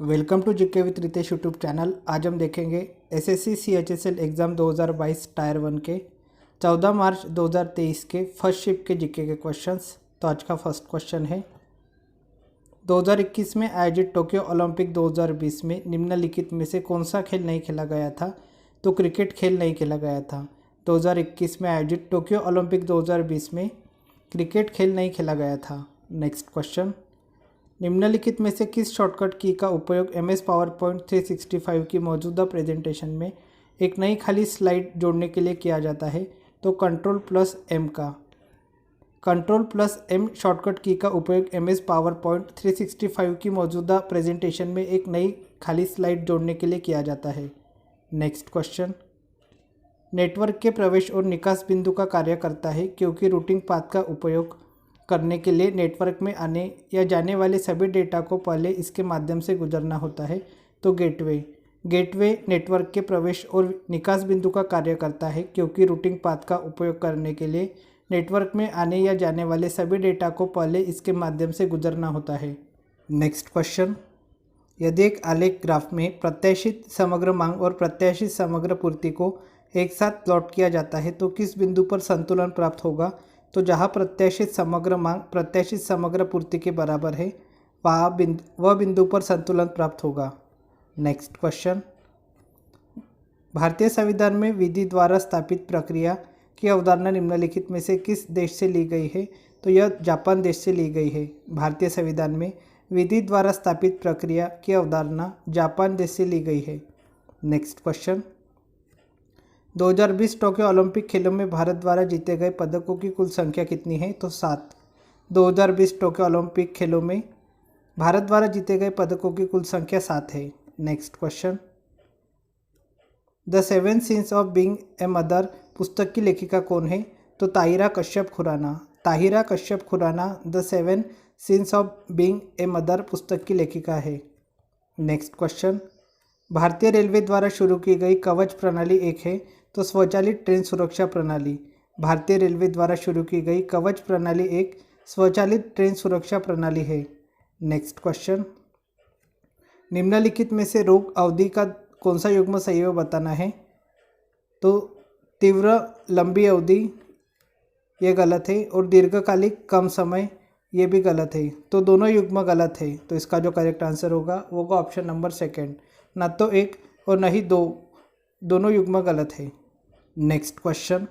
Welcome to GK with Ritesh YouTube channel. आज हम देखेंगे एसएससी सीएचएसएल एग्ज़ाम 2022 टायर 1 के 14 मार्च 2023 के फर्स्ट शिफ्ट के जीके के क्वेश्चंस। तो आज का फर्स्ट क्वेश्चन है, 2021 में आयोजित टोक्यो ओलंपिक 2020 में निम्नलिखित में से कौन सा खेल नहीं खेला गया था? तो क्रिकेट खेल नहीं खेला गया था। 2021 में आयोजित टोक्यो ओलंपिक 2020 में क्रिकेट खेल नहीं खेला गया था। नेक्स्ट क्वेश्चन, निम्नलिखित में से किस शॉर्टकट की का उपयोग MS पावरपॉइंट 365 की मौजूदा प्रेजेंटेशन में एक नई खाली स्लाइड जोड़ने के लिए किया जाता है? तो Ctrl+M का। Ctrl+M शॉर्टकट की का उपयोग MS पावरपॉइंट 365 की मौजूदा प्रेजेंटेशन में एक नई खाली स्लाइड जोड़ने के लिए किया जाता है। नेक्स्ट क्वेश्चन, नेटवर्क के प्रवेश और निकास बिंदु का कार्य करता है क्योंकि रूटिंग पाथ का उपयोग करने के लिए नेटवर्क में आने या जाने वाले सभी डेटा को पहले इसके माध्यम से गुजरना होता है। तो गेटवे नेटवर्क के प्रवेश और निकास बिंदु का कार्य करता है क्योंकि रूटिंग पाथ का उपयोग करने के लिए नेटवर्क में आने या जाने वाले सभी डेटा को पहले इसके माध्यम से गुजरना होता है। नेक्स्ट क्वेश्चन, यदि एक आलेख ग्राफ में प्रत्याशित समग्र मांग और प्रत्याशित समग्र पूर्ति को एक साथ प्लॉट किया जाता है तो किस बिंदु पर संतुलन प्राप्त होगा? तो जहाँ प्रत्याशित समग्र मांग प्रत्याशित समग्र पूर्ति के बराबर है वह बिंदु पर संतुलन प्राप्त होगा। नेक्स्ट क्वेश्चन, भारतीय संविधान में विधि द्वारा स्थापित प्रक्रिया की अवधारणा निम्नलिखित में से किस देश से ली गई है? तो यह जापान देश से ली गई है। भारतीय संविधान में विधि द्वारा स्थापित प्रक्रिया की अवधारणा जापान देश से ली गई है। नेक्स्ट क्वेश्चन, 2020 टोक्यो ओलंपिक खेलों में भारत द्वारा जीते गए पदकों की कुल संख्या कितनी है? तो 7। 2020 टोक्यो ओलंपिक खेलों में भारत द्वारा जीते गए पदकों की कुल संख्या 7 है। Next question, the 7 sins of being a mother पुस्तक की लेखिका कौन है? तो Tahira Kashyap Khurana the 7 sins of being a mother पुस्तक की लेखिका है। नेक्स्ट क्वेश्चन, भारतीय रेलवे द्वारा शुरू की गई कवच प्रणाली एक है? तो स्वचालित ट्रेन सुरक्षा प्रणाली। भारतीय रेलवे द्वारा शुरू की गई कवच प्रणाली एक स्वचालित ट्रेन सुरक्षा प्रणाली है। नेक्स्ट क्वेश्चन, निम्नलिखित में से रोग अवधि का कौन सा युग्म सही है बताना है? तो तीव्र लंबी अवधि ये गलत है और दीर्घकालिक कम समय ये भी गलत है। तो दोनों युग्म गलत है। तो इसका जो करेक्ट आंसर होगा वो होगा ऑप्शन नंबर सेकेंड। ना तो एक और न ही दो, दोनों युग्म गलत है। नेक्स्ट क्वेश्चन,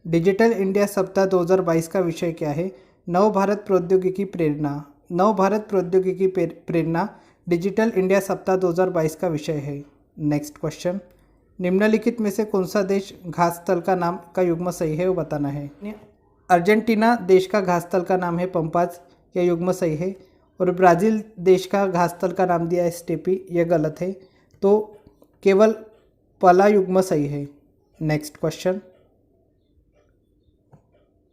डिजिटल इंडिया सप्ताह 2022 का विषय क्या है? नव भारत प्रौद्योगिकी प्रेरणा डिजिटल इंडिया सप्ताह 2022 का विषय है। नेक्स्ट क्वेश्चन, निम्नलिखित में से कौन सा देश घास स्थल का नाम का युग्म सही है वो बताना है। अर्जेंटीना देश का घास स्थल का नाम है पंपाज, यह युग्म सही है। और ब्राज़ील देश का घास स्थल का नाम दिया है स्टेपी, यह गलत है। तो केवल पहला युग्म सही है। नेक्स्ट क्वेश्चन,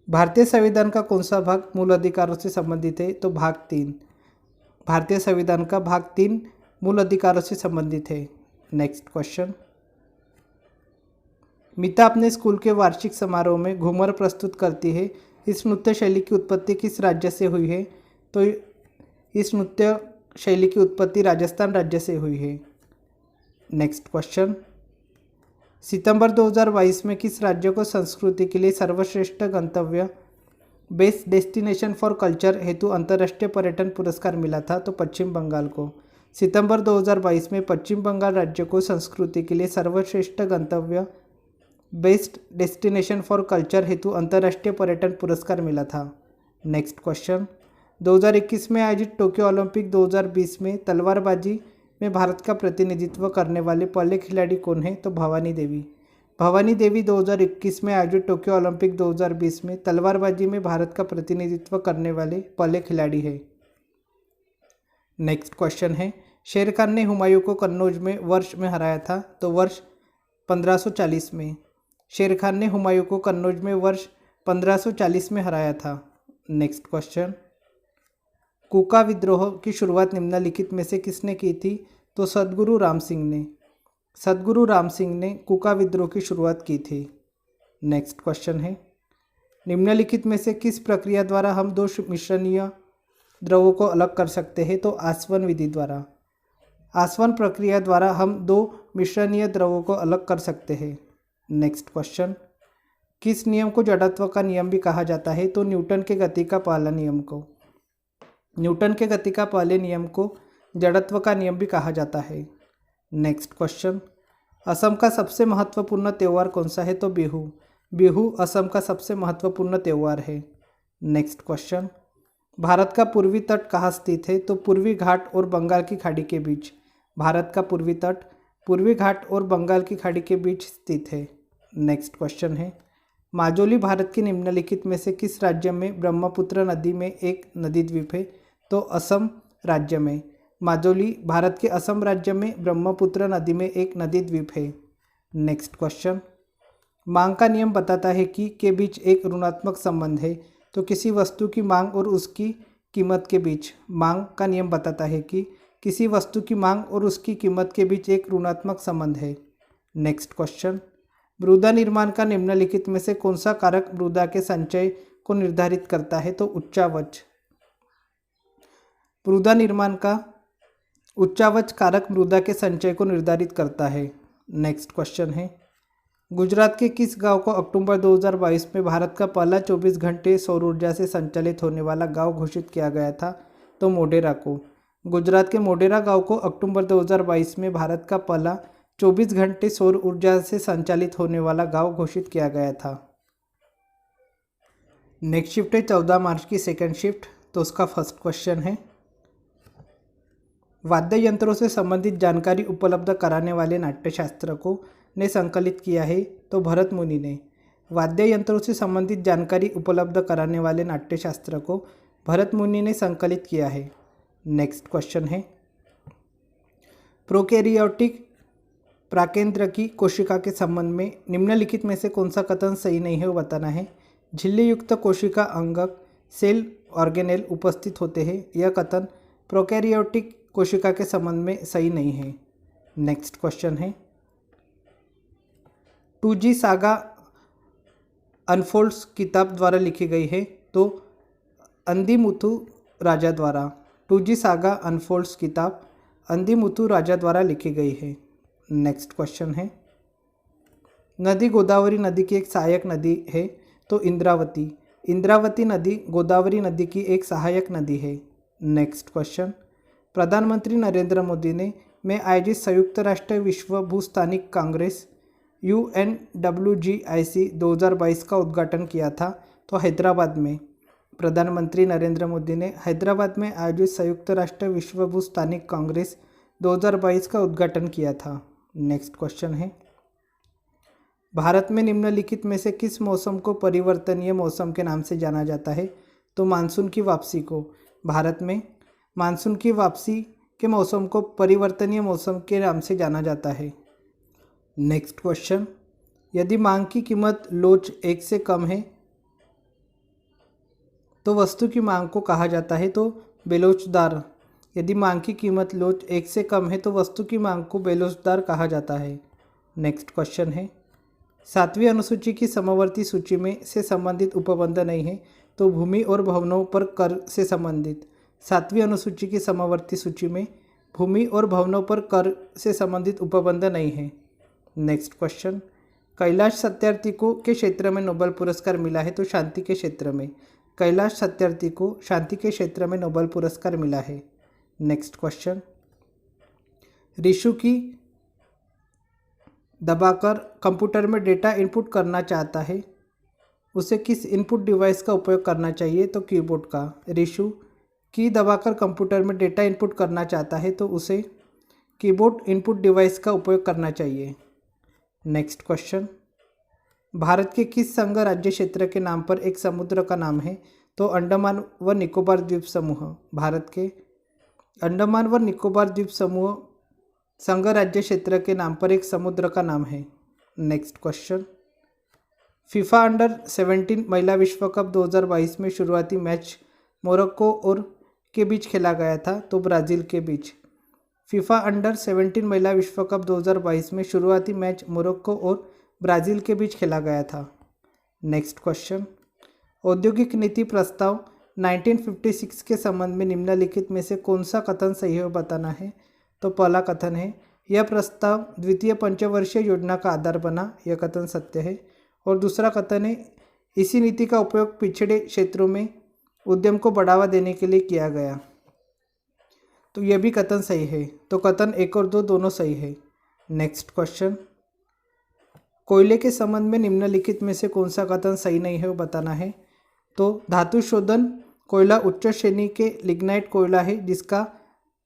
भारतीय संविधान का कौन सा भाग मूल अधिकारों से संबंधित है? तो भाग 3। भारतीय संविधान का भाग 3 मूल अधिकारों से संबंधित है। नेक्स्ट क्वेश्चन, मीता अपने स्कूल के वार्षिक समारोह में घूमर प्रस्तुत करती है। इस नृत्य शैली की उत्पत्ति किस राज्य से हुई है? तो इस नृत्य शैली की उत्पत्ति राजस्थान राज्य से हुई है। नेक्स्ट क्वेश्चन, सितंबर 2022 में किस राज्य को संस्कृति के लिए सर्वश्रेष्ठ गंतव्य बेस्ट डेस्टिनेशन फॉर कल्चर हेतु अंतर्राष्ट्रीय पर्यटन पुरस्कार मिला था? तो पश्चिम बंगाल को। सितंबर 2022 में पश्चिम बंगाल राज्य को संस्कृति के लिए सर्वश्रेष्ठ गंतव्य बेस्ट डेस्टिनेशन फॉर कल्चर हेतु अंतर्राष्ट्रीय पर्यटन पुरस्कार मिला था। नेक्स्ट क्वेश्चन, 2021 में आयोजित टोक्यो ओलंपिक 2020 में तलवारबाजी में भारत का प्रतिनिधित्व करने वाले पहले खिलाड़ी कौन है? तो भवानी देवी 2021 में आयोजित टोक्यो ओलंपिक 2020 में तलवारबाजी में भारत का प्रतिनिधित्व करने वाले पहले खिलाड़ी है। नेक्स्ट क्वेश्चन है, शेर खान ने हुमायूं को कन्नौज में वर्ष में हराया था? तो वर्ष 1540 में। शेर खान ने हुमायूं को कन्नौज में वर्ष 1540 में हराया था। नेक्स्ट क्वेश्चन, कूका विद्रोह की शुरुआत निम्नलिखित में से किसने की थी? तो सद्गुरु राम सिंह ने कूका विद्रोह की शुरुआत की थी। नेक्स्ट क्वेश्चन है, निम्नलिखित में से किस प्रक्रिया द्वारा हम दो मिश्रणीय द्रवों को अलग कर सकते हैं? तो आसवन विधि द्वारा। आसवन प्रक्रिया द्वारा हम दो मिश्रणीय द्रवों को अलग कर सकते हैं। नेक्स्ट क्वेश्चन, किस नियम को जड़त्व का नियम भी कहा जाता है? तो न्यूटन के गति का पहला नियम को, न्यूटन के गति का पहले नियम को जड़त्व का नियम भी कहा जाता है। नेक्स्ट क्वेश्चन, असम का सबसे महत्वपूर्ण त्यौहार कौन सा है? तो बिहू। बिहू असम का सबसे महत्वपूर्ण त्यौहार है। नेक्स्ट क्वेश्चन, भारत का पूर्वी तट कहाँ स्थित है? तो पूर्वी घाट और बंगाल की खाड़ी के बीच। भारत का पूर्वी तट पूर्वी घाट और बंगाल की खाड़ी के बीच स्थित है। नेक्स्ट क्वेश्चन है, माजुली भारत के निम्नलिखित में से किस राज्य में ब्रह्मपुत्र नदी में एक नदी द्वीप है? तो असम राज्य में। माजुली भारत के असम राज्य में ब्रह्मपुत्र नदी में एक नदी द्वीप है। नेक्स्ट क्वेश्चन, मांग का नियम बताता है कि के बीच एक ऋणात्मक संबंध है। तो किसी वस्तु की मांग और उसकी कीमत के बीच, मांग का नियम बताता है कि किसी वस्तु की मांग और उसकी कीमत के बीच एक ऋणात्मक संबंध है। नेक्स्ट क्वेश्चन, मृदा निर्माण का निम्नलिखित में से कौन सा कारक मृदा के संचय को निर्धारित करता है? तो उच्चावच। मृदा निर्माण का उच्चावच कारक मृदा के संचय को निर्धारित करता है। नेक्स्ट क्वेश्चन है, गुजरात के किस गांव को अक्टूबर 2022 में भारत का पहला 24 घंटे सौर ऊर्जा से संचालित होने वाला गांव घोषित किया गया था? तो मोढेरा को। गुजरात के मोढेरा गांव को अक्टूबर 2022 में भारत का पहला 24 घंटे सौर ऊर्जा से संचालित होने वाला गांव घोषित किया गया था। नेक्स्ट शिफ्ट है 14 मार्च की सेकंड शिफ्ट। तो उसका फर्स्ट क्वेश्चन है, वाद्य यंत्रों से संबंधित जानकारी उपलब्ध कराने वाले नाट्यशास्त्र को ने संकलित किया है? तो भरत मुनि ने। वाद्य यंत्रों से संबंधित जानकारी उपलब्ध कराने वाले नाट्यशास्त्र को भरत मुनि ने संकलित किया है। नेक्स्ट क्वेश्चन है, प्रोकैरियोटिक प्राकेंद्र की कोशिका के संबंध में निम्नलिखित में से कौन सा कथन सही नहीं है वो बताना है। झिल्ली युक्त कोशिका अंगक सेल ऑर्गेनेल उपस्थित होते हैं, यह कथन प्रोकैरियोटिक कोशिका के संबंध में सही नहीं है। नेक्स्ट क्वेश्चन है, 2G सागा अनफोल्ड्स किताब द्वारा लिखी गई है? तो अंदिमुथु राजा द्वारा। 2G सागा अनफोल्ड्स किताब अंदिमुथु राजा द्वारा लिखी गई है। नेक्स्ट क्वेश्चन है, नदी गोदावरी नदी की एक सहायक नदी है? तो इंद्रावती। इंद्रावती नदी गोदावरी नदी की एक सहायक नदी है। नेक्स्ट क्वेश्चन, प्रधानमंत्री नरेंद्र मोदी ने में आयोजित संयुक्त राष्ट्र विश्व भूस्थानिक कांग्रेस UNWGIC 2022 का उद्घाटन किया था? तो हैदराबाद में। प्रधानमंत्री नरेंद्र मोदी ने हैदराबाद में आयोजित संयुक्त राष्ट्र विश्व भूस्थानिक कांग्रेस 2022 का उद्घाटन किया था। नेक्स्ट क्वेश्चन है, भारत में निम्नलिखित में से किस मौसम को परिवर्तनीय मौसम के नाम से जाना जाता है? तो मानसून की वापसी को। भारत में मानसून की वापसी के मौसम को परिवर्तनीय मौसम के नाम से जाना जाता है। नेक्स्ट क्वेश्चन, यदि मांग की कीमत लोच 1 से कम है तो वस्तु की मांग को कहा जाता है? तो बेलोचदार। यदि मांग की कीमत लोच 1 से कम है तो वस्तु की मांग को बेलोचदार कहा जाता है। नेक्स्ट क्वेश्चन है, 7वीं अनुसूची की समवर्ती सूची में से संबंधित उपबंध नहीं है? तो भूमि और भवनों पर कर से संबंधित। 7वीं अनुसूची की समवर्ती सूची में भूमि और भवनों पर कर से संबंधित उपबंध नहीं है। नेक्स्ट क्वेश्चन, कैलाश सत्यार्थी को के क्षेत्र में नोबेल पुरस्कार मिला है? तो शांति के क्षेत्र में। कैलाश सत्यार्थी को शांति के क्षेत्र में नोबेल पुरस्कार मिला है। नेक्स्ट क्वेश्चन, ऋषु की दबाकर कंप्यूटर में डेटा इनपुट करना चाहता है, उसे किस इनपुट डिवाइस का उपयोग करना चाहिए? तो कीबोर्ड का। ऋषु की दबाकर कंप्यूटर में डेटा इनपुट करना चाहता है तो उसे कीबोर्ड इनपुट डिवाइस का उपयोग करना चाहिए। नेक्स्ट क्वेश्चन, भारत के किस संघ राज्य क्षेत्र के नाम पर एक समुद्र का नाम है? तो अंडमान व निकोबार द्वीप समूह। भारत के अंडमान व निकोबार द्वीप समूह संघ राज्य क्षेत्र के नाम पर एक समुद्र का नाम है। नेक्स्ट क्वेश्चन, फीफा अंडर-17 महिला विश्व कप 2022 में शुरुआती मैच मोरक्को और के बीच खेला गया था? तो ब्राज़ील के बीच। फीफा अंडर-17 महिला विश्व कप 2022 में शुरुआती मैच मोरक्को और ब्राज़ील के बीच खेला गया था। नेक्स्ट क्वेश्चन, औद्योगिक नीति प्रस्ताव 1956 के संबंध में निम्नलिखित में से कौन सा कथन सही है बताना है? तो पहला कथन है यह प्रस्ताव द्वितीय पंचवर्षीय योजना का आधार बना, यह कथन सत्य है। और दूसरा कथन है इसी नीति का उपयोग पिछड़े क्षेत्रों में उद्यम को बढ़ावा देने के लिए किया गया, तो यह भी कथन सही है। तो कथन 1 और 2 दोनों सही है। नेक्स्ट क्वेश्चन, कोयले के संबंध में निम्नलिखित में से कौन सा कथन सही नहीं है वो बताना है। तो धातु शोधन कोयला उच्च श्रेणी के लिग्नाइट कोयला है जिसका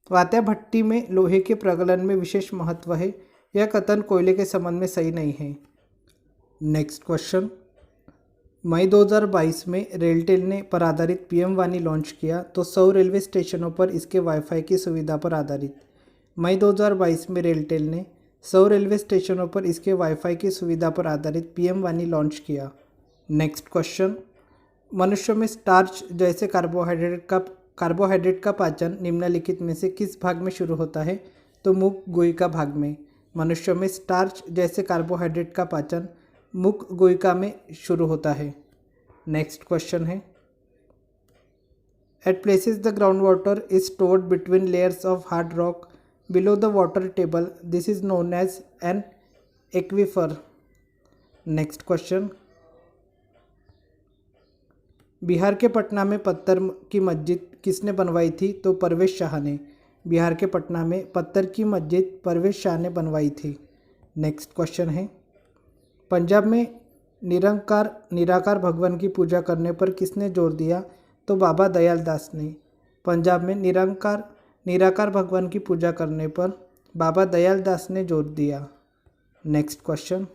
वात्या भट्टी में लोहे के प्रगलन में विशेष महत्व है, यह कथन कोयले के संबंध में सही नहीं है। नेक्स्ट क्वेश्चन, मई 2022 में रेलटेल ने पर आधारित पीएम वानी लॉन्च किया, तो 100 रेलवे स्टेशनों पर इसके वाईफाई की सुविधा पर आधारित। मई 2022 में रेलटेल ने 100 रेलवे स्टेशनों पर इसके वाईफाई की सुविधा पर आधारित पीएम वानी लॉन्च किया। नेक्स्ट क्वेश्चन, मनुष्य में स्टार्च जैसे कार्बोहाइड्रेट का पाचन निम्नलिखित में से किस भाग में शुरू होता है। तो मुख गोइका भाग में। मनुष्य में स्टार्च जैसे कार्बोहाइड्रेट का पाचन मुख गोइका में शुरू होता है। नेक्स्ट क्वेश्चन है, at places the ground water is stored between layers of hard rock below the water table, this is known as an aquifer. Next question, Bihar के पटना में पत्थर की मस्जिद किसने बनवाई थी। तो परवेश शाह ने। बिहार के पटना में पत्थर की मस्जिद परवेश शाह ने बनवाई थी। नेक्स्ट क्वेश्चन है, पंजाब में निराकार भगवान की पूजा करने पर किसने जोर दिया। तो बाबा दयाल दास ने। पंजाब में निराकार भगवान की पूजा करने पर बाबा दयाल दास ने जोर दिया। नेक्स्ट क्वेश्चन,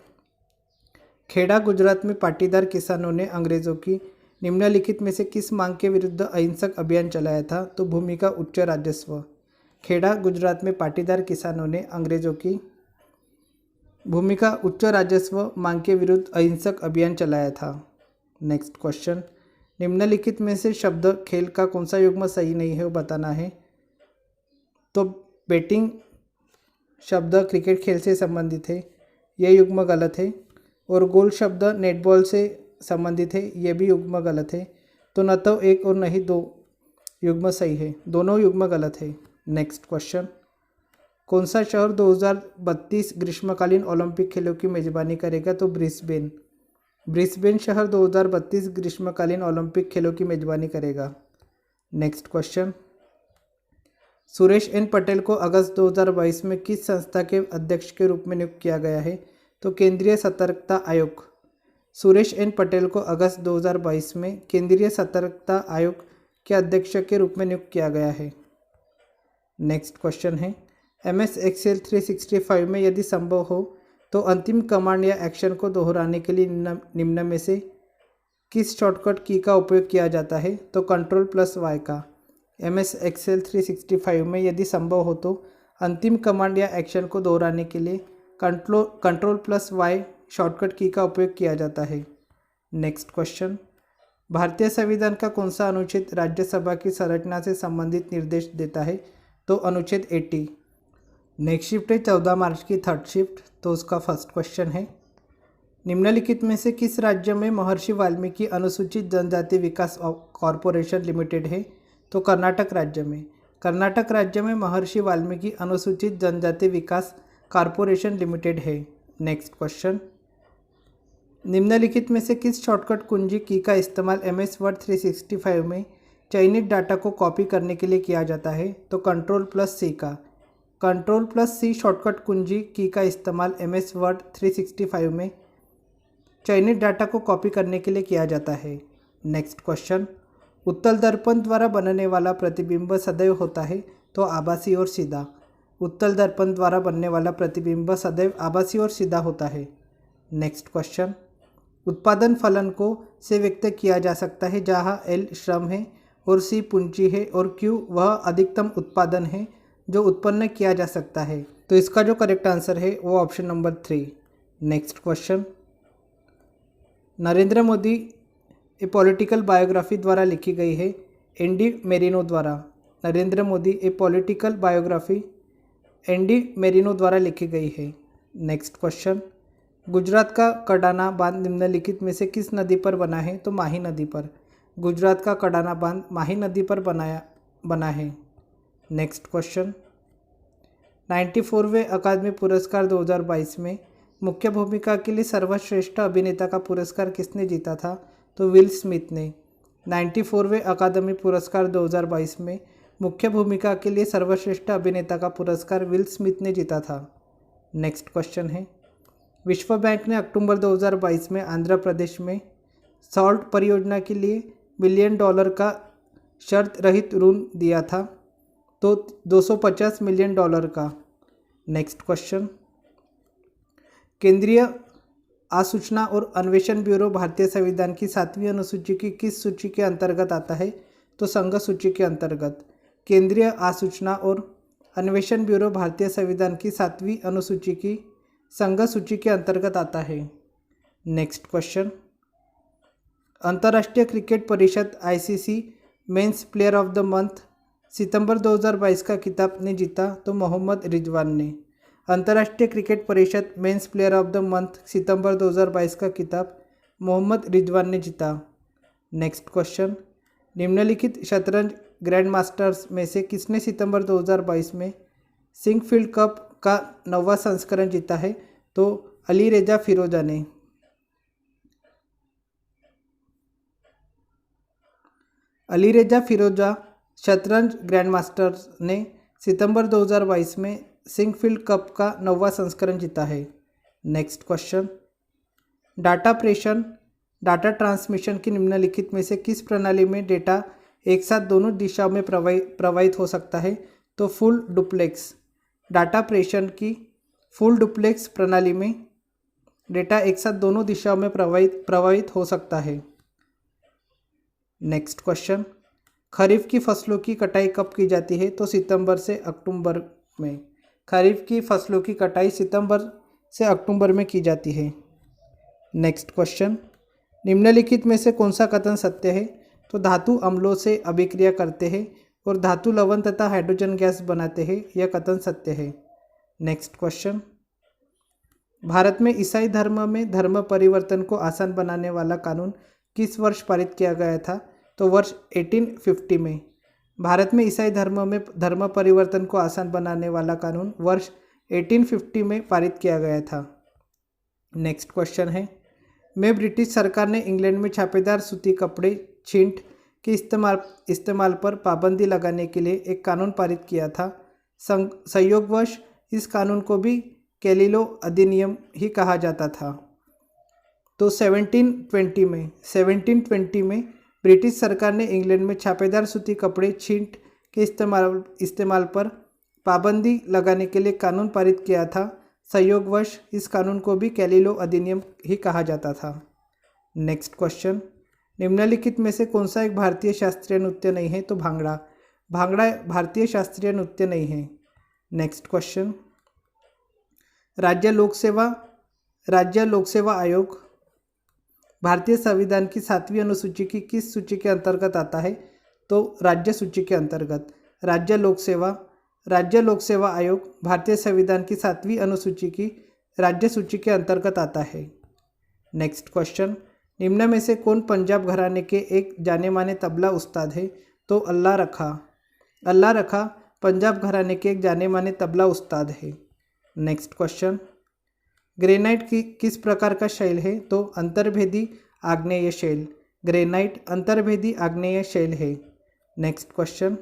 खेड़ा गुजरात में पाटीदार किसानों ने अंग्रेज़ों की निम्नलिखित में से किस मांग के विरुद्ध अहिंसक अभियान चलाया था। तो भूमि का उच्च राजस्व। खेड़ा गुजरात में पाटीदार किसानों ने अंग्रेज़ों की भूमि का उच्च राजस्व मांग के विरुद्ध अहिंसक अभियान चलाया था। नेक्स्ट क्वेश्चन, निम्नलिखित में से शब्द खेल का कौन सा युग्म सही नहीं है वो बताना है। तो बैटिंग शब्द क्रिकेट खेल से संबंधित है, यह युग्म गलत है। और गोल शब्द नेटबॉल से संबंधित है, यह भी युग्म गलत है। तो न तो 1 और न ही 2 युग्म सही है, दोनों युग्म गलत है। नेक्स्ट क्वेश्चन, कौन सा शहर 2032 ग्रीष्मकालीन ओलंपिक खेलों की मेजबानी करेगा। तो ब्रिस्बेन शहर 2032 ग्रीष्मकालीन ओलंपिक खेलों की मेजबानी करेगा। Next question, Suresh N Patel को अगस्त 2022 में किस संस्था के अध्यक्ष के रूप में नियुक्त किया गया है। तो केंद्रीय सतर्कता आयोग। सुरेश एन पटेल को अगस्त 2022 में केंद्रीय सतर्कता आयोग के अध्यक्ष के रूप में नियुक्त किया गया है। नेक्स्ट क्वेश्चन है, MS Excel 365 में यदि संभव हो तो अंतिम कमांड या एक्शन को दोहराने के लिए निम्न में से किस शॉर्टकट की का उपयोग किया जाता है। तो Ctrl+Y का। MS Excel 365 में यदि संभव हो तो अंतिम कमांड या एक्शन को दोहराने के लिए Ctrl+Y शॉर्टकट की का उपयोग किया जाता है। नेक्स्ट क्वेश्चन, भारतीय संविधान का कौन सा अनुच्छेद राज्यसभा की संरचना से संबंधित निर्देश देता है। तो अनुच्छेद 80। नेक्स्ट शिफ्ट है 14 मार्च की थर्ड शिफ्ट। तो उसका फर्स्ट क्वेश्चन है, निम्नलिखित में से किस राज्य में महर्षि वाल्मीकि अनुसूचित जनजाति विकास कॉरपोरेशन लिमिटेड है। तो कर्नाटक राज्य में। कर्नाटक राज्य में महर्षि वाल्मीकि अनुसूचित जनजाति विकास कॉरपोरेशन लिमिटेड है। नेक्स्ट क्वेश्चन, निम्नलिखित में से किस शॉर्टकट कुंजी की का इस्तेमाल MS Word 365 में चयनित डाटा को कॉपी करने के लिए किया जाता है। तो Ctrl+C का। Ctrl+C शॉर्टकट कुंजी की का इस्तेमाल MS Word 365 में चयनित डाटा को कॉपी करने के लिए किया जाता है। नेक्स्ट क्वेश्चन, उत्तल दर्पण द्वारा बनने वाला प्रतिबिंब सदैव होता है। तो आभासी और सीधा। उत्तल दर्पण द्वारा बनने वाला प्रतिबिंब सदैव आभासी और सीधा होता है। नेक्स्ट क्वेश्चन, उत्पादन फलन को से व्यक्त किया जा सकता है जहाँ L श्रम है और C पूंजी है और Q वह अधिकतम उत्पादन है जो उत्पन्न किया जा सकता है। तो इसका जो करेक्ट आंसर है वो option number 3। Next question, Narendra Modi a political biography द्वारा लिखी गई है एंडी मेरिनो द्वारा। Narendra Modi a political biography Andy Marino द्वारा लिखी गई है। नेक्स्ट क्वेश्चन, गुजरात का कडाना बांध निम्नलिखित में से किस नदी पर बना है। तो माही नदी पर। गुजरात का कडाना बांध माही नदी पर बना है। नेक्स्ट क्वेश्चन, 94वें अकादमी पुरस्कार 2022 में मुख्य भूमिका के लिए सर्वश्रेष्ठ अभिनेता का पुरस्कार किसने जीता था? तो विल स्मिथ ने। 94वें अकादमी पुरस्कार 2022 में मुख्य भूमिका के लिए सर्वश्रेष्ठ अभिनेता का पुरस्कार विल स्मिथ ने जीता था। नेक्स्ट क्वेश्चन है, विश्व बैंक ने अक्टूबर 2022 में आंध्र प्रदेश में सॉल्ट परियोजना के लिए $1 बिलियन का शर्त रहित ऋण दिया था, तो $250 मिलियन का। नेक्स्ट क्वेश्चन, केंद्रीय आसूचना और अन्वेषण ब्यूरो भारतीय संविधान की 7वीं अनुसूची की किस सूची के अंतर्गत आता है? तो संघ सूची के अंतर्गत। केंद्रीय आसूचना और अन्वेषण ब्यूरो भारतीय संविधान की 7वीं अनुसूची की संघ सूची के अंतर्गत आता है। नेक्स्ट क्वेश्चन, अंतर्राष्ट्रीय क्रिकेट परिषद ICC men's player of the month सितंबर 2022 का खिताब ने जीता? तो मोहम्मद रिजवान ने। अंतर्राष्ट्रीय क्रिकेट परिषद men's player of the month सितंबर 2022 का खिताब मोहम्मद रिजवान ने जीता। नेक्स्ट क्वेश्चन, निम्नलिखित शतरंज ग्रैंड मास्टर्स में से किसने सितंबर 2022 में सिंकफील्ड कप का 9वां संस्करण जीता है? तो अली रेजा फिरोजा ने। अली रेजा फिरोजा शतरंज ग्रैंड मास्टर्स ने सितंबर 2022 में सिंकफील्ड कप का 9वां संस्करण जीता है। नेक्स्ट क्वेश्चन, डाटा प्रेषण डाटा ट्रांसमिशन की निम्नलिखित में से किस प्रणाली में डेटा एक साथ दोनों दिशाओं में प्रवाहित हो सकता है? तो फुल डुप्लेक्स। डाटा प्रेषण की फुल डुप्लेक्स प्रणाली में डेटा एक साथ दोनों दिशाओं में प्रवाहित हो सकता है। नेक्स्ट क्वेश्चन, खरीफ की फसलों की कटाई कब की जाती है? तो सितंबर से अक्टूबर में। खरीफ की फसलों की कटाई सितंबर से अक्टूबर में की जाती है। नेक्स्ट क्वेश्चन, निम्नलिखित में से कौन सा कथन सत्य है? तो धातु अम्लों से अभिक्रिया करते हैं और धातु लवण तथा हाइड्रोजन गैस बनाते हैं, यह कथन सत्य है। नेक्स्ट क्वेश्चन, भारत में ईसाई धर्म में धर्म परिवर्तन को आसान बनाने वाला कानून किस वर्ष पारित किया गया था? तो वर्ष 1850 में। भारत में ईसाई धर्म में धर्म परिवर्तन को आसान बनाने वाला कानून वर्ष 1850 में पारित किया गया था। नेक्स्ट क्वेश्चन है, में ब्रिटिश सरकार ने इंग्लैंड में छापेदार सूती कपड़े छींट के इस्तेमाल पर पाबंदी लगाने के लिए एक कानून पारित किया था। संयोगवश इस कानून को भी कैलिलो अधिनियम ही कहा जाता था। तो 1720 में ब्रिटिश सरकार ने इंग्लैंड में छापेदार सूती कपड़े छींट के इस्तेमाल पर पाबंदी लगाने के लिए कानून पारित किया था। संयोगवश इस कानून को भी कैलिलो अधिनियम ही कहा जाता था। नेक्स्ट क्वेश्चन, निम्नलिखित में से कौन सा एक भारतीय शास्त्रीय नृत्य नहीं है? तो भांगड़ा। भांगड़ा भारतीय शास्त्रीय नृत्य नहीं है। नेक्स्ट क्वेश्चन, राज्य लोक सेवा आयोग भारतीय संविधान की 7वीं अनुसूची की किस सूची के अंतर्गत आता है? तो राज्य सूची के अंतर्गत। राज्य लोक सेवा आयोग भारतीय संविधान की 7वीं अनुसूची की राज्य सूची के अंतर्गत आता है। नेक्स्ट क्वेश्चन, निम्न में से कौन पंजाब घराने के एक जाने माने तबला उस्ताद है? तो अल्लाह रखा पंजाब घराने के एक जाने माने तबला उस्ताद है। नेक्स्ट क्वेश्चन, ग्रेनाइट किस प्रकार का शैल है? तो अंतर्भेदी आग्नेय शैल। ग्रेनाइट अंतर्भेदी आग्नेय शैल है। नेक्स्ट क्वेश्चन,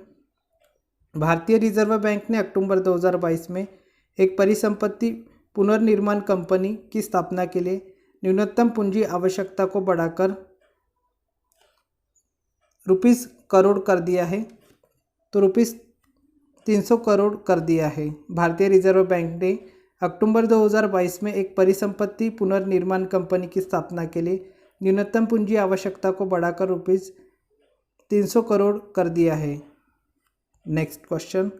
भारतीय रिजर्व बैंक ने अक्टूबर 2022 में एक परिसंपत्ति पुनर्निर्माण कंपनी की स्थापना के लिए न्यूनतम पूंजी आवश्यकता को बढ़ाकर ₹300 करोड़ कर दिया है। तो ₹300 करोड़ कर दिया है। भारतीय रिजर्व बैंक ने अक्टूबर 2022 में एक परिसंपत्ति पुनर्निर्माण कंपनी की स्थापना के लिए न्यूनतम पूंजी आवश्यकता को बढ़ाकर ₹300 करोड़ कर दिया है। नेक्स्ट क्वेश्चन,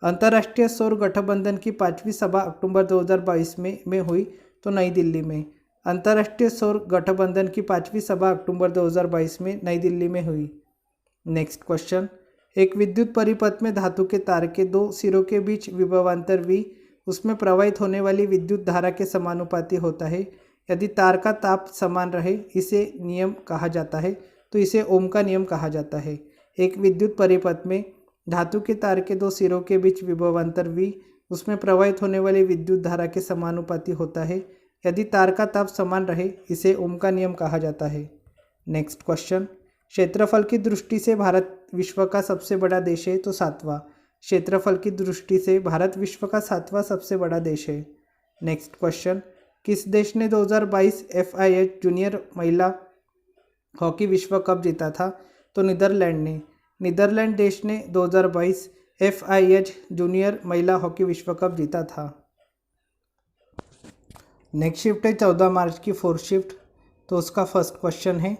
अंतर्राष्ट्रीय सौर गठबंधन की 5वीं सभा अक्टूबर 2022 में हुई? तो नई दिल्ली में। अंतर्राष्ट्रीय सौर गठबंधन की 5वीं सभा अक्टूबर 2022 में नई दिल्ली में हुई। नेक्स्ट क्वेश्चन, एक विद्युत परिपथ में धातु के तार के 2 सिरों के बीच विभवांतर V उसमें प्रवाहित होने वाली विद्युत धारा के समानुपाती होता है। यदि तार का ताप समान रहे इसे नियम कहा जाता है। तो इसे ओम का नियम कहा जाता है। एक विद्युत परिपथ में धातु के तार के 2 सिरों के बीच विभवांतर V उसमें प्रवाहित होने वाली विद्युत धारा के समानुपाती होता है। यदि तार का ताप समान रहे इसे ओम का नियम कहा जाता है। नेक्स्ट क्वेश्चन, क्षेत्रफल की दृष्टि से भारत विश्व का सबसे बड़ा देश है तो सातवां। क्षेत्रफल की दृष्टि से भारत विश्व का सातवां सबसे बड़ा देश है। नेक्स्ट क्वेश्चन, किस देश ने 2022 FIH जूनियर महिला हॉकी विश्व कप जीता था तो नीदरलैंड ने। नीदरलैंड देश ने 2022 FIH जूनियर महिला हॉकी विश्व कप जीता था। नेक्स्ट शिफ्ट है 14 मार्च की फोर्थ शिफ्ट, तो उसका फर्स्ट क्वेश्चन है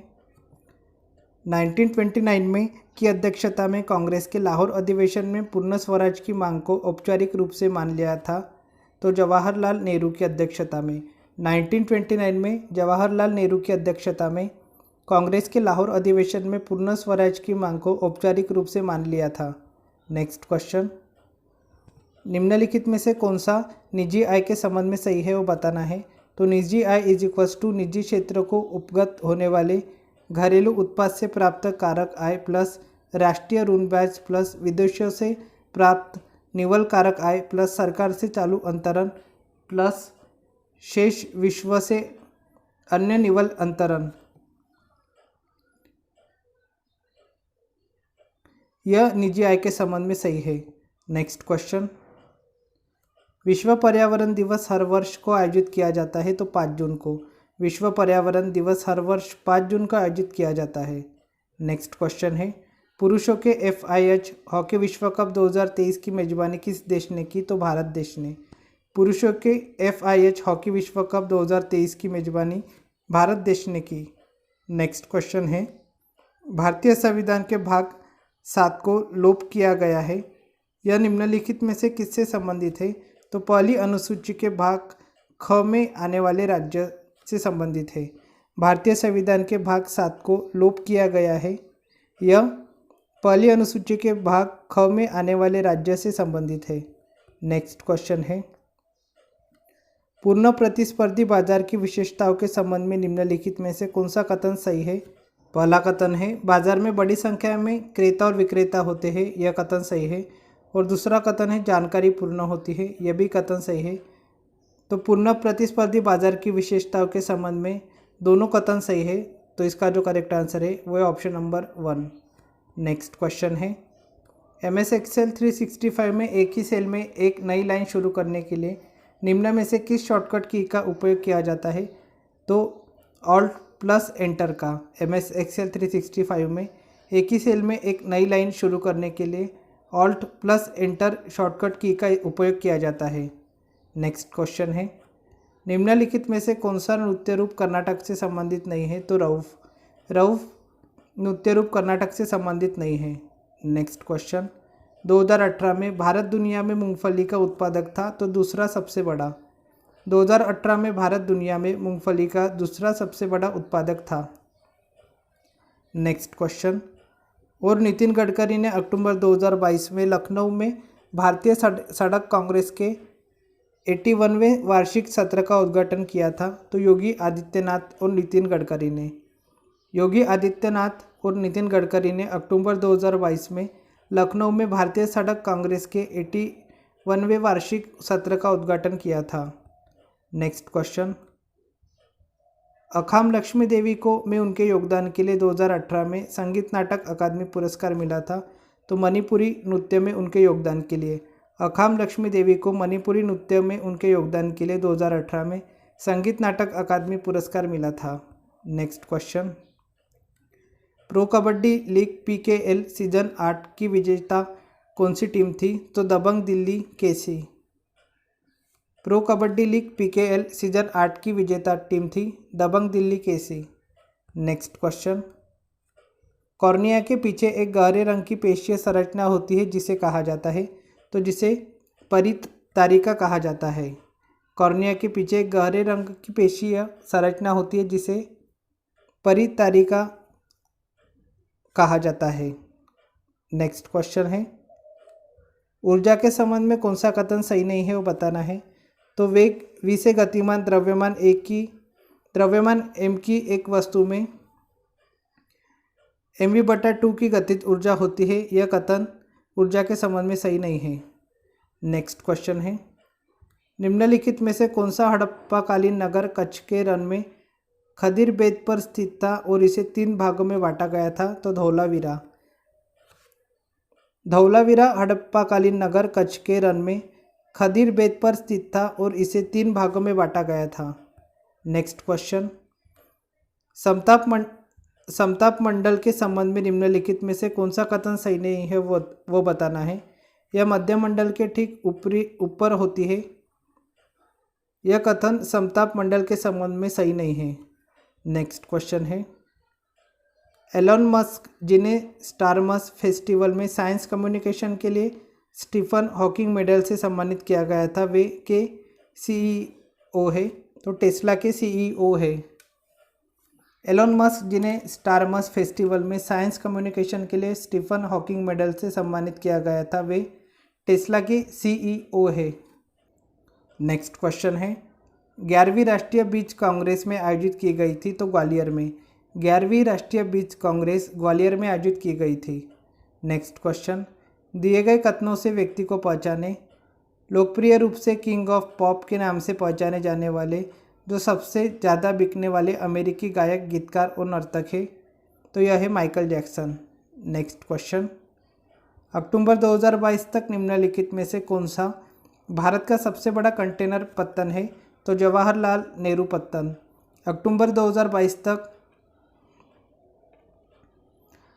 1929 में की अध्यक्षता में कांग्रेस के लाहौर अधिवेशन में पूर्ण स्वराज की मांग को औपचारिक रूप से मान लिया था तो जवाहरलाल नेहरू की अध्यक्षता में। 1929 में जवाहरलाल नेहरू की अध्यक्षता में कांग्रेस के लाहौर अधिवेशन में पूर्ण स्वराज की मांग को औपचारिक रूप से मान लिया था। नेक्स्ट क्वेश्चन, निम्नलिखित में से कौन सा निजी आय के संबंध में सही है वो बताना है। तो निजी आय इज इक्वल्स टू निजी क्षेत्र को उपगत होने वाले घरेलू उत्पाद से प्राप्त कारक आय प्लस राष्ट्रीय ऋण ब्याज प्लस विदेशों से प्राप्त निवल कारक आय प्लस सरकार से चालू अंतरण प्लस शेष विश्व से अन्य निवल अंतरण। यह निजी आय के संबंध में सही है। नेक्स्ट क्वेश्चन, विश्व पर्यावरण दिवस हर वर्ष को आयोजित किया जाता है तो 5 जून को। विश्व पर्यावरण दिवस हर वर्ष 5 जून को आयोजित किया जाता है। नेक्स्ट क्वेश्चन है, पुरुषों के FIH हॉकी विश्व कप 2023 की मेजबानी किस देश ने की तो भारत देश ने। पुरुषों के FIH हॉकी विश्व कप 2023 की मेजबानी भारत देश ने की। नेक्स्ट क्वेश्चन है, भारतीय संविधान के भाग 7 को लोप किया गया है, यह निम्नलिखित में से किससे संबंधित है। तो पहली अनुसूची के भाग ख में आने वाले राज्य से संबंधित है। भारतीय संविधान के भाग 7 को लोप किया गया है, यह पहली अनुसूची के भाग ख में आने वाले राज्य से संबंधित है। नेक्स्ट क्वेश्चन है, पूर्ण प्रतिस्पर्धी बाजार की विशेषताओं के संबंध में निम्नलिखित में से कौन सा कथन सही है। पहला कथन है बाजार में बड़ी संख्या में क्रेता और विक्रेता होते हैं, यह कथन सही है। और दूसरा कथन है जानकारी पूर्ण होती है, यह भी कथन सही है। तो पूर्ण प्रतिस्पर्धी बाजार की विशेषताओं के संबंध में दोनों कथन सही है, तो इसका जो करेक्ट आंसर है वो है ऑप्शन नंबर 1। नेक्स्ट क्वेश्चन है, MS Excel 365 में एक ही सेल में एक नई लाइन शुरू करने के लिए निम्न में से किस शॉर्टकट की का उपयोग किया जाता है। तो ऑल्ट प्लस एंटर का। MS Excel 365 में एक ही सेल में एक नई लाइन शुरू करने के लिए ऑल्ट प्लस एंटर शॉर्टकट की का उपयोग किया जाता है। नेक्स्ट क्वेश्चन है, निम्नलिखित में से कौन सा नृत्य रूप कर्नाटक से संबंधित नहीं है। तो रऊफ नृत्य रूप कर्नाटक से संबंधित नहीं है। नेक्स्ट क्वेश्चन, 2018 में भारत दुनिया में मूंगफली का उत्पादक था तो दूसरा सबसे बड़ा। 2018 में भारत दुनिया में मूंगफली का दूसरा सबसे बड़ा उत्पादक था। नेक्स्ट क्वेश्चन, और नितिन गडकरी ने अक्टूबर 2022 में लखनऊ में भारतीय सड़क कांग्रेस के 81वें वार्षिक सत्र का उद्घाटन किया था तो योगी आदित्यनाथ और नितिन गडकरी ने। योगी आदित्यनाथ और नितिन गडकरी ने अक्टूबर 2022 में लखनऊ में भारतीय सड़क कांग्रेस के 81वें वार्षिक सत्र का उद्घाटन किया था। नेक्स्ट क्वेश्चन, अखाम लक्ष्मी देवी को में उनके योगदान के लिए 2018 में संगीत नाटक अकादमी पुरस्कार मिला था तो मणिपुरी नृत्य में उनके योगदान के लिए। अखाम लक्ष्मी देवी को मणिपुरी नृत्य में उनके योगदान के लिए 2018 में संगीत नाटक अकादमी पुरस्कार मिला था। Next question, pro Kabaddi league PKL season 8 की विजेता कौन सी टीम थी। तो Dabangg Delhi KC। Pro Kabaddi league PKL season 8 की विजेता टीम थी Dabangg Delhi KC। Next question, cornea के पीछे एक गहरे रंग की पेशीय संरचना होती है जिसे कहा जाता है। तो जिसे परितारिका कहा जाता है। कॉर्निया के पीछे एक गहरे रंग की पेशीय संरचना होती है जिसे परितारिका कहा जाता है। नेक्स्ट क्वेश्चन है, ऊर्जा के संबंध में कौन सा कथन सही नहीं है वो बताना है। तो वेग v से गतिमान द्रव्यमान m की एक वस्तु में mv/2 की गतिज ऊर्जा होती है, यह कथन ऊर्जा के संबंध में सही नहीं है। नेक्स्ट क्वेश्चन है, निम्नलिखित में से कौन सा हड़प्पाकालीन नगर कच्छ के रण में खदिर बेट पर स्थित था और इसे 3 भागों में बांटा गया था? तो धौलावीरा। धौलावीरा हड़प्पाकालीन नगर कच्छ के रण में खदिर बेट पर स्थित था और इसे 3 भागों में बांटा गया था। नेक्स्ट क्वेश्चन, समताप मंडल के संबंध में निम्नलिखित में से कौन सा कथन सही नहीं है वो बताना है। यह मध्य मंडल के ठीक ऊपर होती है। यह कथन समताप मंडल के संबंध में सही नहीं है। नेक्स्ट क्वेश्चन है, एलोन मस्क जिन्हें स्टारमस फेस्टिवल में साइंस कम्युनिकेशन के लिए स्टीफन हॉकिंग मेडल से सम्मानित किया गया था, वे के सीईओ है? तो टेस्ला के सीईओ है। एलोन मस्क जिन्हें स्टारमस फेस्टिवल में साइंस कम्युनिकेशन के लिए स्टीफन हॉकिंग मेडल से सम्मानित किया गया था, वे टेस्ला के सीईओ है। नेक्स्ट क्वेश्चन है, 11वीं राष्ट्रीय बीज कांग्रेस में आयोजित की गई थी? तो ग्वालियर में। 11वीं राष्ट्रीय बीज कांग्रेस ग्वालियर में आयोजित की गई थी। नेक्स्ट क्वेश्चन, दिए गए कथनों से व्यक्ति को पहचाने। लोकप्रिय रूप से किंग ऑफ पॉप के नाम से पहचाने जाने वाले जो सबसे ज़्यादा बिकने वाले अमेरिकी गायक, गीतकार और नर्तक है? तो यह है माइकल जैक्सन। नेक्स्ट क्वेश्चन, अक्टूबर 2022 तक निम्नलिखित में से कौन सा भारत का सबसे बड़ा कंटेनर पत्तन है? तो जवाहरलाल नेहरू पत्तन। अक्टूबर 2022 तक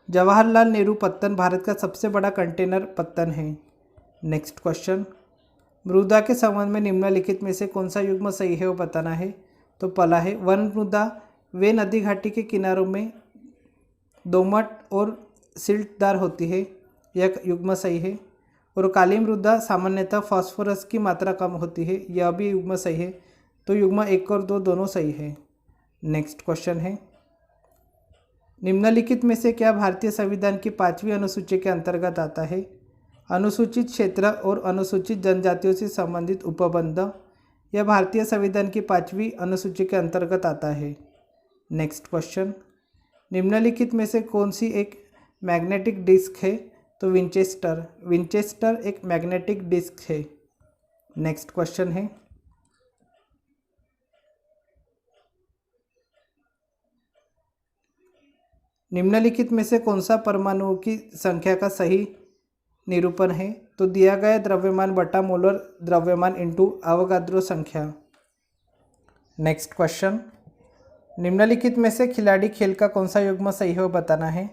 जवाहरलाल नेहरू पत्तन भारत का सबसे बड़ा कंटेनर पत्तन है। नेक्स्ट क्वेश्चन, मृदा के संबंध में निम्नलिखित में से कौन सा युग्म सही है वो बताना है। तो पहला है, वन मृदा वे नदी घाटी के किनारों में दोमट और सिल्टदार होती है, यह युग्म सही है। और काली मृदा सामान्यतः फास्फोरस की मात्रा कम होती है, यह भी युग्म सही है। तो युग्म 1 और 2 दोनों सही है। नेक्स्ट क्वेश्चन है, निम्नलिखित में से क्या भारतीय संविधान की 5वीं अनुसूची के अंतर्गत आता है? अनुसूचित क्षेत्र और अनुसूचित जनजातियों से संबंधित उपबंध, यह भारतीय संविधान की 5वीं अनुसूची के अंतर्गत आता है। नेक्स्ट क्वेश्चन, निम्नलिखित में से कौन सी एक मैग्नेटिक डिस्क है? तो विंचेस्टर। विंचेस्टर एक मैग्नेटिक डिस्क है। नेक्स्ट क्वेश्चन है, निम्नलिखित में से कौन सा परमाणुओं की संख्या का सही निरूपण है? तो दिया गया द्रव्यमान बटा मोलर द्रव्यमान इंटू अवगाद्रो संख्या। नेक्स्ट क्वेश्चन, निम्नलिखित में से खिलाड़ी खेल का कौन सा युग्म सही है वो बताना है।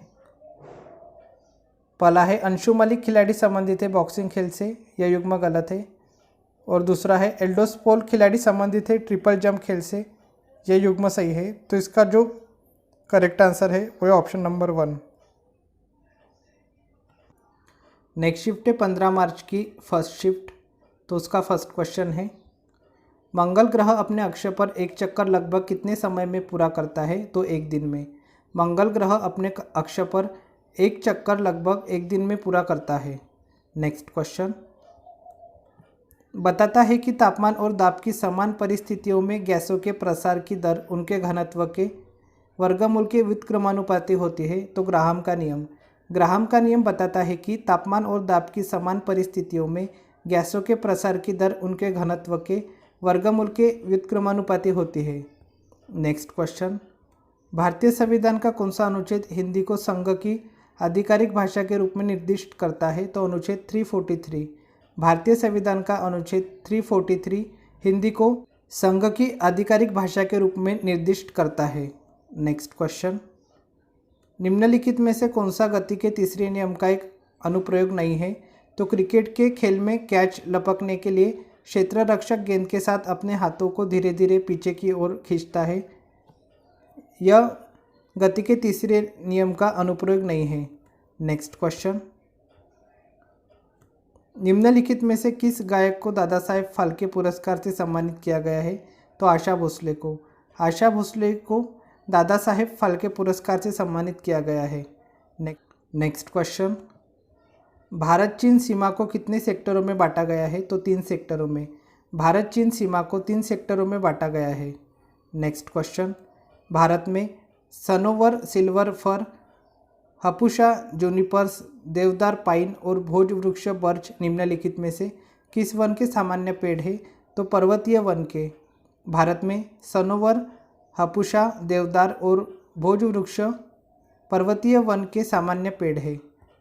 पहला है, अंशु मलिक खिलाड़ी संबंधित है बॉक्सिंग खेल से, यह युग्म गलत है। और दूसरा है, एल्डोस पोल खिलाड़ी संबंधित है ट्रिपल जंप खेल से, यह युग्म सही है। तो इसका जो करेक्ट आंसर है वो है ऑप्शन नंबर 1। नेक्स्ट शिफ्ट है 15 मार्च की फर्स्ट शिफ्ट। तो उसका फर्स्ट क्वेश्चन है, मंगल ग्रह अपने अक्ष पर एक चक्कर लगभग कितने समय में पूरा करता है? तो 1 दिन में। मंगल ग्रह अपने अक्ष पर एक चक्कर लगभग 1 दिन में पूरा करता है। नेक्स्ट क्वेश्चन, बताता है कि तापमान और दाब की समान परिस्थितियों में गैसों के प्रसार की दर उनके घनत्व के वर्गमूल के व्युत्क्रमानुपाती होती है। तो ग्राहम का नियम। ग्राहम का नियम बताता है कि तापमान और दाब की समान परिस्थितियों में गैसों के प्रसार की दर उनके घनत्व के वर्गमूल के व्युत्क्रमानुपाती होती है। नेक्स्ट क्वेश्चन, भारतीय संविधान का कौन सा अनुच्छेद हिंदी को संघ की आधिकारिक भाषा के रूप में निर्दिष्ट करता है? तो अनुच्छेद 343। भारतीय संविधान का अनुच्छेद 343 हिंदी को संघ की आधिकारिक भाषा के रूप में निर्दिष्ट करता है। नेक्स्ट क्वेश्चन, निम्नलिखित में से कौन सा गति के तीसरे नियम का एक अनुप्रयोग नहीं है? तो क्रिकेट के खेल में कैच लपकने के लिए क्षेत्र रक्षक गेंद के साथ अपने हाथों को धीरे धीरे पीछे की ओर खींचता है, यह गति के तीसरे नियम का अनुप्रयोग नहीं है। नेक्स्ट क्वेश्चन, निम्नलिखित में से किस गायक को दादा साहेब फाल्के पुरस्कार से सम्मानित किया गया है? तो आशा भोसले को। आशा भोसले को दादा साहेब फाल्के पुरस्कार से सम्मानित किया गया है। नेक्स्ट क्वेश्चन, भारत चीन सीमा को कितने सेक्टरों में बांटा गया है? तो 3 सेक्टरों में। भारत चीन सीमा को 3 सेक्टरों में बांटा गया है। नेक्स्ट क्वेश्चन, भारत में सनोवर सिल्वर फर, हपुषा जूनिपर्स, देवदार पाइन और भोज वृक्ष बर्च निम्नलिखित में से किस वन के सामान्य पेड़ है? तो पर्वतीय वन के। भारत में सनोवर, हापुसा, देवदार और भोज वृक्ष पर्वतीय वन के सामान्य पेड़ है।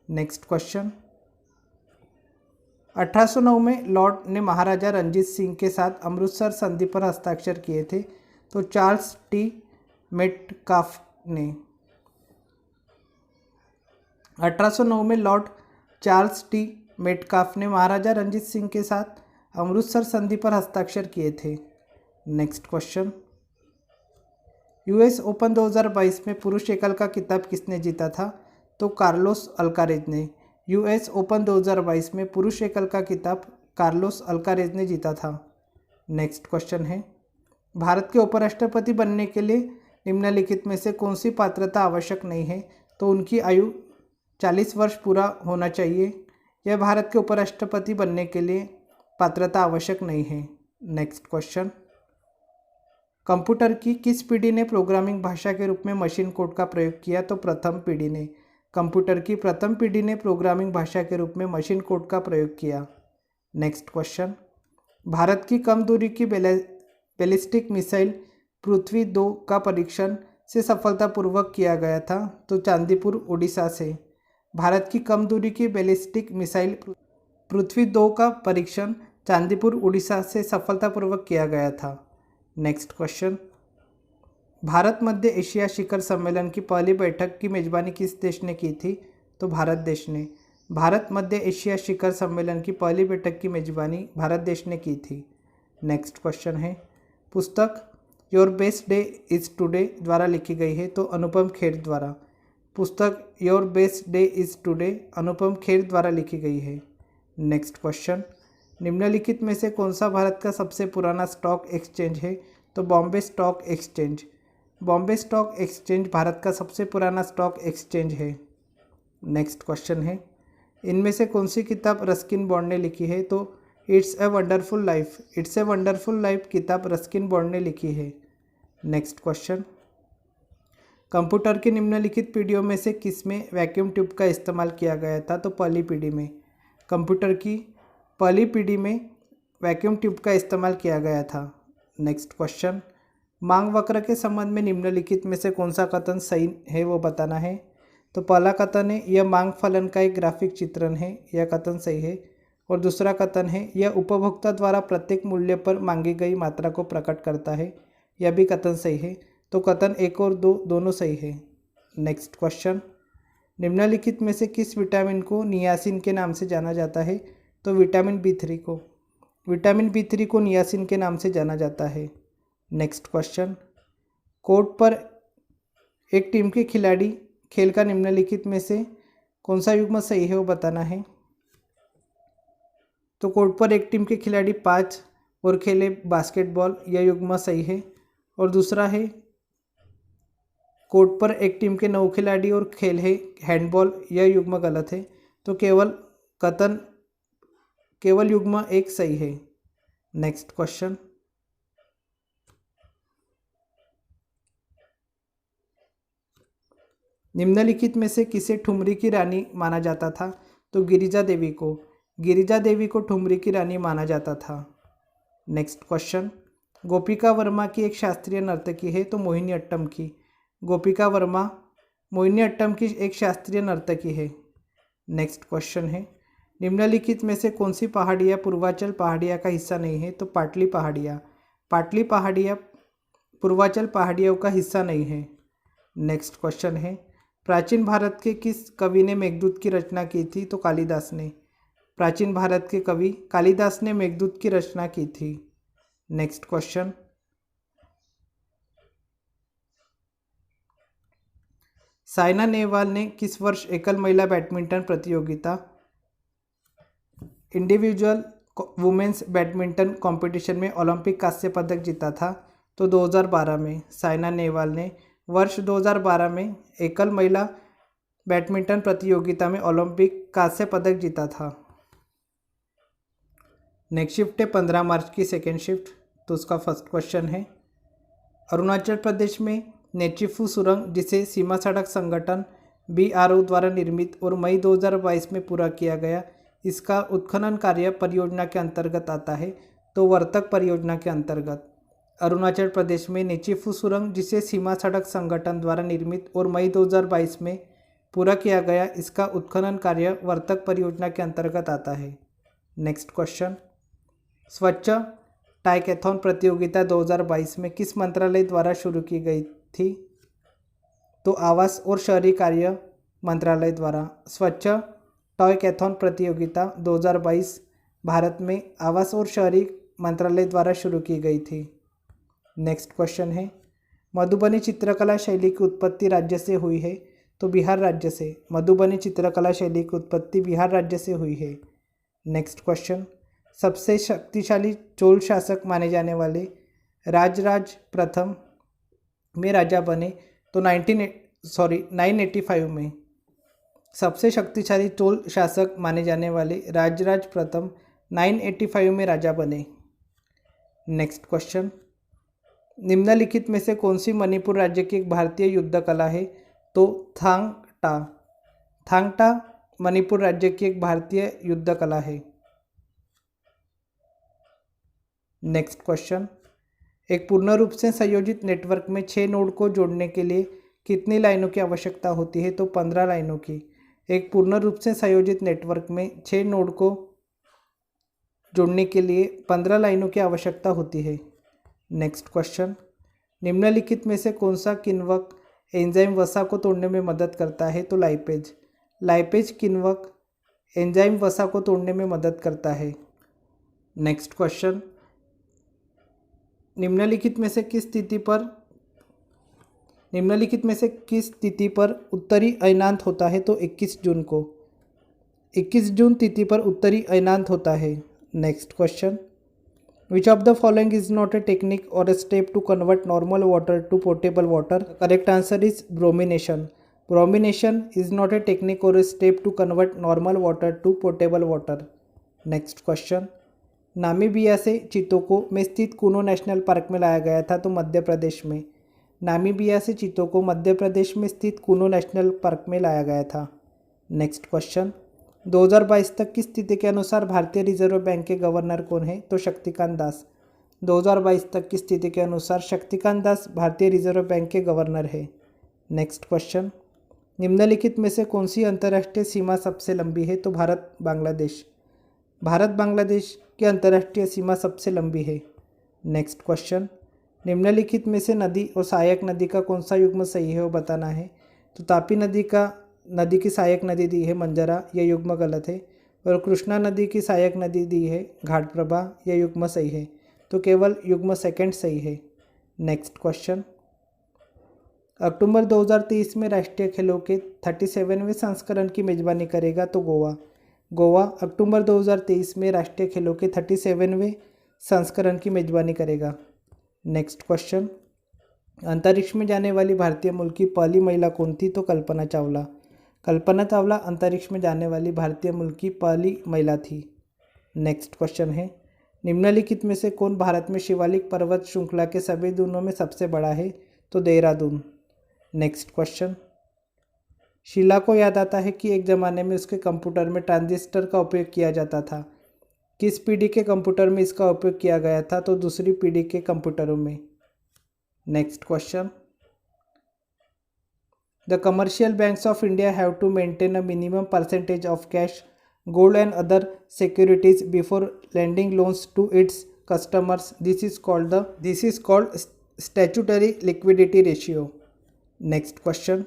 नेक्स्ट क्वेश्चन, 1809 में लॉर्ड ने महाराजा रंजीत सिंह के साथ अमृतसर संधि पर हस्ताक्षर किए थे। तो चार्ल्स टी मेटकाफ ने। 1809 में लॉर्ड चार्ल्स टी मेटकाफ ने महाराजा रंजीत सिंह के साथ अमृतसर संधि पर हस्ताक्षर किए थे। नेक्स्ट क्वेश्चन, यूएस ओपन 2022 में पुरुष एकल का खिताब किसने जीता था? तो कार्लोस अल्कारेज ने। यूएस ओपन 2022 में पुरुष एकल का खिताब कार्लोस अल्कारेज ने जीता था। नेक्स्ट क्वेश्चन है, भारत के उपराष्ट्रपति बनने के लिए निम्नलिखित में से कौन सी पात्रता आवश्यक नहीं है? तो उनकी आयु 40 वर्ष पूरा होना चाहिए। यह भारत के उपराष्ट्रपति बनने के लिए पात्रता आवश्यक नहीं है। नेक्स्ट क्वेश्चन, कंप्यूटर की किस पीढ़ी ने प्रोग्रामिंग भाषा के रूप में मशीन कोड का प्रयोग किया? तो प्रथम पीढ़ी ने। कंप्यूटर की प्रथम पीढ़ी ने प्रोग्रामिंग भाषा के रूप में मशीन कोड का प्रयोग किया। नेक्स्ट क्वेश्चन, भारत की कम दूरी की बैलिस्टिक मिसाइल पृथ्वी 2 का परीक्षण से सफलतापूर्वक किया गया था। तो चांदीपुर उड़ीसा से। भारत की कम दूरी की बैलिस्टिक मिसाइल पृथ्वी 2 का परीक्षण चांदीपुर उड़ीसा से सफलतापूर्वक किया गया था। नेक्स्ट क्वेश्चन, भारत मध्य एशिया शिखर सम्मेलन की पहली बैठक की मेजबानी किस देश ने की थी? तो भारत देश ने। भारत मध्य एशिया शिखर सम्मेलन की पहली बैठक की मेजबानी भारत देश ने की थी। नेक्स्ट क्वेश्चन है, पुस्तक your best day is today द्वारा लिखी गई है। तो अनुपम खेर द्वारा। पुस्तक your best day is today Anupam Kher द्वारा लिखी गई है। नेक्स्ट क्वेश्चन, निम्नलिखित में से कौन सा भारत का सबसे पुराना स्टॉक एक्सचेंज है? तो Bombay stock exchange. Bombay stock exchange Bharat का सबसे पुराना स्टॉक एक्सचेंज है। नेक्स्ट क्वेश्चन है, इनमें से कौन सी किताब रस्किन बॉन्ड ने लिखी है? तो it's a wonderful life. It's a wonderful life किताब रस्किन बॉन्ड ने लिखी है। नेक्स्ट क्वेश्चन, कंप्यूटर की निम्नलिखित पीढ़ियों में से किसमें वैक्यूम ट्यूब का इस्तेमाल किया गया था? तो पहली पीढ़ी में। कंप्यूटर की पहली पीढ़ी में वैक्यूम ट्यूब का इस्तेमाल किया गया था। नेक्स्ट क्वेश्चन, मांग वक्र के संबंध में निम्नलिखित में से कौन सा कथन सही है वो बताना है। तो पहला कथन है यह मांग फलन का एक ग्राफिक चित्रण है, यह कथन सही है। और दूसरा कथन है यह उपभोक्ता द्वारा प्रत्येक मूल्य पर मांगी गई मात्रा को प्रकट करता है, यह भी कथन सही है। तो कथन 1 और 2 दोनों सही है। नेक्स्ट क्वेश्चन, निम्नलिखित में से किस विटामिन को नियासिन के नाम से जाना जाता है? तो विटामिन B3 को। विटामिन B3 को नियासिन के नाम से जाना जाता है। नेक्स्ट क्वेश्चन, कोर्ट पर एक टीम के खिलाड़ी खेल का निम्नलिखित में से कौन सा युग्म सही है वो बताना है। तो कोर्ट पर एक टीम के खिलाड़ी 5 और खेले बास्केटबॉल, यह युग्म सही है। और दूसरा है कोर्ट पर एक टीम के 9 खिलाड़ी और खेल है हैंडबॉल, यह युग्म गलत है। तो केवल युग्म 1 सही है। नेक्स्ट क्वेश्चन, निम्नलिखित में से किसे ठुमरी की रानी माना जाता था? तो गिरिजा देवी को। गिरिजा देवी को ठुमरी की रानी माना जाता था। नेक्स्ट क्वेश्चन, गोपिका वर्मा की एक शास्त्रीय नर्तकी है। तो मोहिनी अट्टम की। गोपिका वर्मा मोहिनी अट्टम की एक शास्त्रीय नर्तकी है। नेक्स्ट क्वेश्चन है, निम्नलिखित में से कौन सी पहाड़ियाँ पूर्वांचल पहाड़ियाँ का हिस्सा नहीं है? तो पाटली पहाड़ियाँ। पाटली पहाड़ियाँ पूर्वांचल पहाड़ियों का हिस्सा नहीं है। नेक्स्ट क्वेश्चन है, प्राचीन भारत के किस कवि ने मेघदूत की रचना की थी? तो कालिदास ने। प्राचीन भारत के कवि कालिदास ने मेघदूत की रचना की थी। नेक्स्ट क्वेश्चन, साइना नेहवाल ने किस वर्ष एकल महिला बैडमिंटन प्रतियोगिता इंडिविजुअल वुमेन्स बैडमिंटन कंपटीशन में ओलंपिक कांस्य पदक जीता था? तो 2012 में। साइना नेहवाल ने वर्ष 2012 में एकल महिला बैडमिंटन प्रतियोगिता में ओलंपिक कांस्य पदक जीता था। नेक्स्ट शिफ्ट है 15 मार्च की सेकेंड शिफ्ट। तो उसका फर्स्ट क्वेश्चन है, अरुणाचल प्रदेश में नेचीफू सुरंग जिसे सीमा सड़क संगठन BRO द्वारा निर्मित और मई 2022 में पूरा किया गया, इसका उत्खनन कार्य परियोजना के अंतर्गत आता है? तो वर्तक परियोजना के अंतर्गत। अरुणाचल प्रदेश में नेचीफू सुरंग, जिसे सीमा सड़क संगठन द्वारा निर्मित और मई 2022 में पूरा किया गया, इसका उत्खनन कार्य वर्तक परियोजना के अंतर्गत आता है। नेक्स्ट क्वेश्चन, स्वच्छ टाइकेथॉन प्रतियोगिता 2022 में किस मंत्रालय द्वारा शुरू की गई थी? तो आवास और शहरी कार्य मंत्रालय द्वारा। स्वच्छ टाइकेथॉन प्रतियोगिता 2022 भारत में आवास और शहरी मंत्रालय द्वारा शुरू की गई थी। नेक्स्ट क्वेश्चन है, मधुबनी चित्रकला शैली की उत्पत्ति राज्य से हुई है? तो बिहार राज्य से। मधुबनी चित्रकला शैली की उत्पत्ति बिहार राज्य से हुई है। नेक्स्ट क्वेश्चन, सबसे शक्तिशाली चोल शासक माने जाने वाले राजराज प्रथम में राजा बने? तो 985 में। सबसे शक्तिशाली चोल शासक माने जाने वाले राजराज प्रथम 985 में राजा बने। नेक्स्ट क्वेश्चन, निम्नलिखित में से कौन सी मणिपुर राज्य की एक भारतीय युद्ध कला है? तो थांग टा। थांग टा मणिपुर राज्य की एक भारतीय युद्ध कला है। नेक्स्ट क्वेश्चन, एक पूर्ण रूप से संयोजित नेटवर्क में 6 नोड को जोड़ने के लिए कितनी लाइनों की आवश्यकता होती है? तो 15 लाइनों की। एक पूर्ण रूप से संयोजित नेटवर्क में 6 नोड को जोड़ने के लिए 15 लाइनों की आवश्यकता होती है। नेक्स्ट क्वेश्चन, निम्नलिखित में से कौन सा किण्वक एंजाइम वसा को तोड़ने में मदद करता है? तो लाइपेज। लाइपेज किण्वक एंजाइम वसा को तोड़ने में मदद करता है। नेक्स्ट क्वेश्चन, निम्नलिखित में से किस तिथि पर उत्तरी अयनांत होता है? तो 21 जून को। 21 जून तिथि पर उत्तरी अयनांत होता है। Next question, which of the following is not a technique और a step to convert normal water to portable water? Correct answer is bromination. Bromination is not a technique और a step to convert normal water to portable water. Next question, Namibia से चितोको में स्थित कुनो national park में लाया गया था? तो मध्य प्रदेश में। नामीबिया से चितोको मध्य प्रदेश में स्थित कुनो नेशनल पार्क में लाया गया था। नेक्स्ट क्वेश्चन, 2022 तक की स्थिति के अनुसार भारतीय रिजर्व बैंक के गवर्नर कौन है? तो शक्तिकांत दास। 2022 तक की स्थिति के अनुसार शक्तिकांत दास भारतीय रिजर्व बैंक के गवर्नर है। नेक्स्ट क्वेश्चन, निम्नलिखित में से कौन सी अंतर्राष्ट्रीय सीमा सबसे लंबी है? तो भारत बांग्लादेश। भारत बांग्लादेश की अंतर्राष्ट्रीय सीमा सबसे लंबी है। नेक्स्ट क्वेश्चन, निम्नलिखित में से नदी और सहायक नदी का कौन सा युग्म सही है वो बताना है। तो तापी नदी की सहायक नदी दी है मंजरा, यह युग्म गलत है। और कृष्णा नदी की सहायक नदी दी है घाटप्रभा, यह युग्म सही है। तो केवल युग्म सेकंड सही है। नेक्स्ट क्वेश्चन, अक्टूबर 2023 में राष्ट्रीय खेलों के 37वें संस्करण की मेजबानी करेगा? तो गोवा। गोवा अक्टूबर 2023 में राष्ट्रीय खेलों के 37वें संस्करण की मेजबानी करेगा। नेक्स्ट क्वेश्चन, अंतरिक्ष में जाने वाली भारतीय मूल की पहली महिला कौन थी? तो कल्पना चावला। कल्पना चावला अंतरिक्ष में जाने वाली भारतीय मूल की पहली महिला थी। नेक्स्ट क्वेश्चन है, निम्नलिखित में से कौन भारत में शिवालिक पर्वत श्रृंखला के सभी दूनों में सबसे बड़ा है? तो देहरादून। नेक्स्ट क्वेश्चन, शीला को याद आता है कि एक ज़माने में उसके कंप्यूटर में ट्रांजिस्टर का उपयोग किया जाता था। किस पीढ़ी के कंप्यूटर में इसका उपयोग किया गया था? तो दूसरी पीढ़ी के कंप्यूटरों में। Next question, the commercial banks of India have to maintain a minimum percentage of cash, gold and other securities before lending loans to its customers. This is called statutory liquidity ratio. Next question.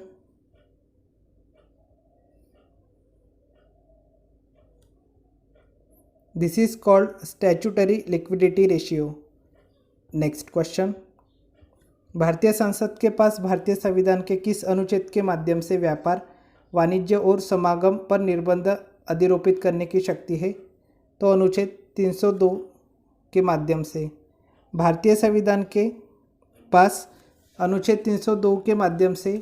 This is called statutory liquidity ratio. Next question. भारतीय संसद के पास भारतीय संविधान के किस अनुच्छेद के माध्यम से व्यापार, वाणिज्य और समागम पर निर्बंध अधिरोपित करने की शक्ति है? तो अनुच्छेद 302 के माध्यम से। भारतीय संविधान के पास अनुच्छेद 302 के माध्यम से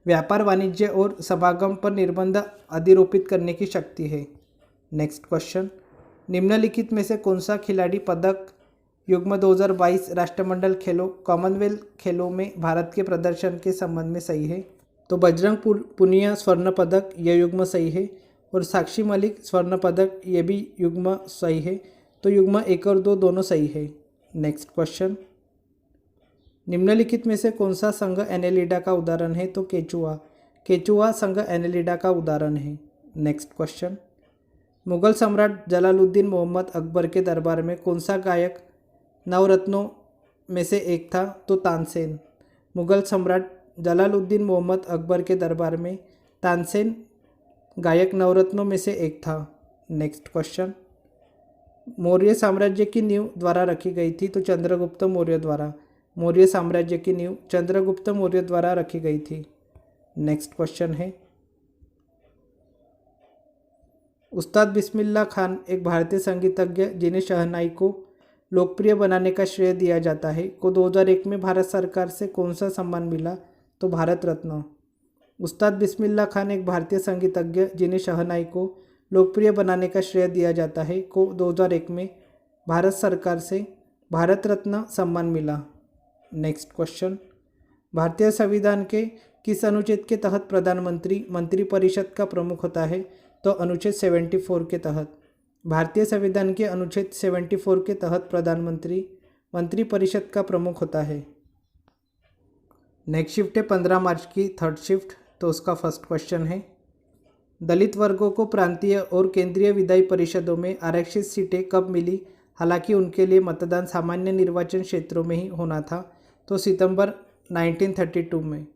व्यापार, वाणिज्य और समागम पर निर्बंध अधिरोपित करने की शक्ति है। नेक्स्ट क्वेश्चन, निम्नलिखित में से कौन सा खिलाड़ी पदक युग्म 2022 राष्ट्रमंडल खेलों कॉमनवेल्थ खेलों में भारत के प्रदर्शन के संबंध में सही है? तो बजरंग पुनिया स्वर्ण पदक, यह युग्म सही है। और साक्षी मलिक स्वर्ण पदक, ये भी युग्म सही है। तो युग्म 1 और 2 दोनों सही है। नेक्स्ट क्वेश्चन, निम्नलिखित में से कौन सा संघ एनेलिडा का उदाहरण है? तो केचुआ। केचुआ संघ एनेलिडा का उदाहरण है। नेक्स्ट क्वेश्चन, मुगल सम्राट जलालुद्दीन मोहम्मद अकबर के दरबार में कौन सा गायक नवरत्नों में से एक था? तो तानसेन। मुगल सम्राट जलालुद्दीन मोहम्मद अकबर के दरबार में तानसेन गायक नवरत्नों में से एक था। नेक्स्ट क्वेश्चन, मौर्य साम्राज्य की नींव द्वारा रखी गई थी? तो चंद्रगुप्त मौर्य द्वारा। मौर्य साम्राज्य की नींव चंद्रगुप्त मौर्य द्वारा रखी गई थी। नेक्स्ट क्वेश्चन है, उस्ताद बिस्मिल्लाह खान एक भारतीय संगीतज्ञ जिन्हें शहनाई को लोकप्रिय बनाने का श्रेय दिया जाता है, को 2001 में भारत सरकार से कौन सा सम्मान मिला? तो भारत रत्न। उस्ताद बिस्मिल्लाह खान एक भारतीय संगीतज्ञ जिन्हें शहनाई को लोकप्रिय बनाने का श्रेय दिया जाता है, को 2001 में भारत सरकार से भारत रत्न सम्मान मिला। नेक्स्ट क्वेश्चन, भारतीय संविधान के किस अनुच्छेद के तहत प्रधानमंत्री मंत्रिपरिषद का प्रमुख होता है? तो अनुच्छेद 74 के तहत। भारतीय संविधान के अनुच्छेद 74 के तहत प्रधानमंत्री मंत्रिपरिषद का प्रमुख होता है। नेक्स्ट शिफ्ट है 15 मार्च की थर्ड शिफ्ट। तो उसका फर्स्ट क्वेश्चन है, दलित वर्गों को प्रांतीय और केंद्रीय विधायी परिषदों में आरक्षित सीटें कब मिली? हालांकि उनके लिए मतदान सामान्य निर्वाचन क्षेत्रों में ही होना था। तो सितंबर 1932 में।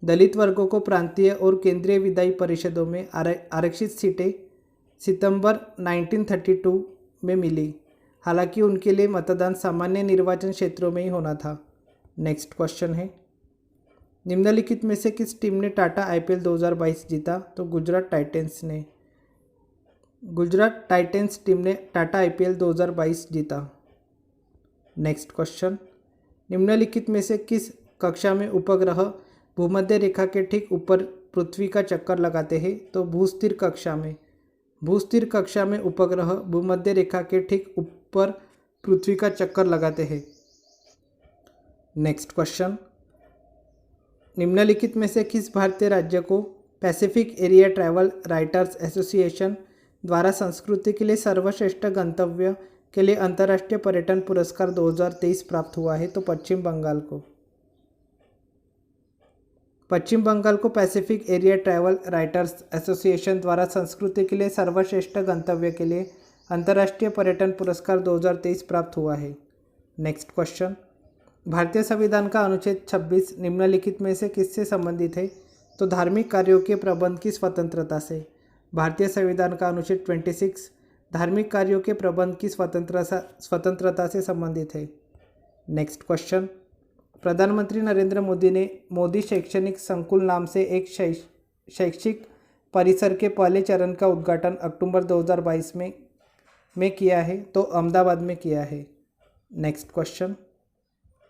दलित वर्गों को प्रांतीय और केंद्रीय विधायी परिषदों में आरक्षित सीटें सितंबर 1932 में मिली। हालांकि उनके लिए मतदान सामान्य निर्वाचन क्षेत्रों में ही होना था। नेक्स्ट क्वेश्चन है, निम्नलिखित में से किस टीम ने टाटा आईपीएल 2022 जीता? तो गुजरात टाइटंस ने। गुजरात टाइटंस टीम ने टाटा आईपीएल 2022 जीता। नेक्स्ट क्वेश्चन, निम्नलिखित में से किस कक्षा में उपग्रह भूमध्य रेखा के ठीक ऊपर पृथ्वी का चक्कर लगाते हैं? तो भूस्थिर कक्षा में। भूस्थिर कक्षा में उपग्रह भूमध्य रेखा के ठीक ऊपर पृथ्वी का चक्कर लगाते हैं। नेक्स्ट क्वेश्चन, निम्नलिखित में से किस भारतीय राज्य को Pacific area travel writers association द्वारा संस्कृति के लिए सर्वश्रेष्ठ गंतव्य के लिए अंतर्राष्ट्रीय पर्यटन पुरस्कार 2023 प्राप्त हुआ है? तो पश्चिम बंगाल को। पश्चिम बंगाल को Pacific area travel writers association द्वारा संस्कृति के लिए सर्वश्रेष्ठ गंतव्य के लिए अंतर्राष्ट्रीय पर्यटन पुरस्कार 2023 प्राप्त हुआ है। नेक्स्ट क्वेश्चन, भारतीय संविधान का अनुच्छेद 26 निम्नलिखित में से किससे संबंधित है? तो धार्मिक कार्यों के प्रबंध की स्वतंत्रता से। भारतीय संविधान का अनुच्छेद 26 धार्मिक कार्यों के प्रबंध की स्वतंत्रता से संबंधित है। नेक्स्ट क्वेश्चन, प्रधानमंत्री नरेंद्र मोदी ने मोदी शैक्षणिक संकुल नाम से एक शैक्षिक परिसर के पहले चरण का उद्घाटन अक्टूबर 2022 में किया है? तो अहमदाबाद में किया है। नेक्स्ट क्वेश्चन,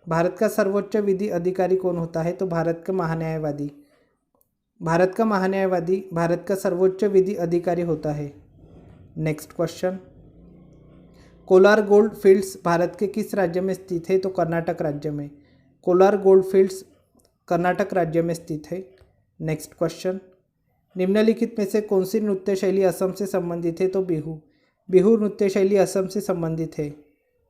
भारत का सर्वोच्च विधि अधिकारी कौन होता है? तो भारत का महान्यायवादी। भारत का महान्यायवादी भारत का सर्वोच्च विधि अधिकारी होता है। Next question, Kolar gold fields Bharat के किस राज्य में स्थित है? तो कर्नाटक राज्य में। कोलार गोल्ड फील्ड्स कर्नाटक राज्य में स्थित है। नेक्स्ट क्वेश्चन, निम्नलिखित में से कौन सी नृत्य शैली असम से संबंधित है? तो बिहू। बिहू नृत्य शैली असम से संबंधित है।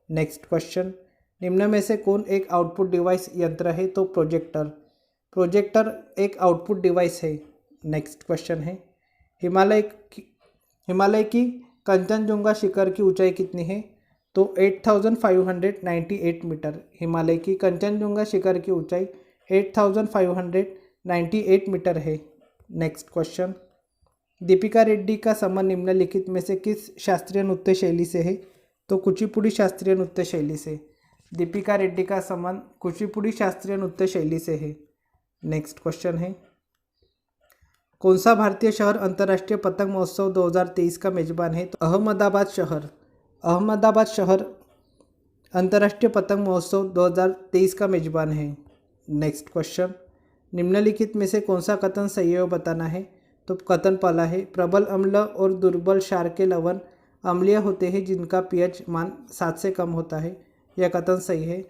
नेक्स्ट क्वेश्चन, निम्न में से कौन एक आउटपुट डिवाइस यंत्र है? तो प्रोजेक्टर। प्रोजेक्टर एक आउटपुट डिवाइस है। नेक्स्ट क्वेश्चन है, हिमालय की कंचनजुंगा शिखर की ऊंचाई कितनी है? तो 8598 मीटर। हिमालय की कंचनजुंगा शिखर की ऊंचाई 8598 मीटर है। नेक्स्ट क्वेश्चन, दीपिका रेड्डी का संबंध निम्नलिखित में से किस शास्त्रीय नृत्य शैली से है? तो कुचिपुड़ी शास्त्रीय नृत्य शैली से। दीपिका रेड्डी का संबंध कुचिपुड़ी शास्त्रीय नृत्य शैली से है। नेक्स्ट क्वेश्चन है, कौन सा भारतीय शहर अंतर्राष्ट्रीय पतंग महोत्सव 2023 का मेजबान है? तो अहमदाबाद शहर। अहमदाबाद शहर अंतर्राष्ट्रीय पतंग महोत्सव 2023 का मेजबान है। नेक्स्ट क्वेश्चन, निम्नलिखित में से कौन सा कथन सही है बताना है? तो कथन पहला है, प्रबल अम्ल और दुर्बल क्षार के लवण अम्लीय होते हैं जिनका पीएच मान 7 से कम होता है। यह कथन सही है।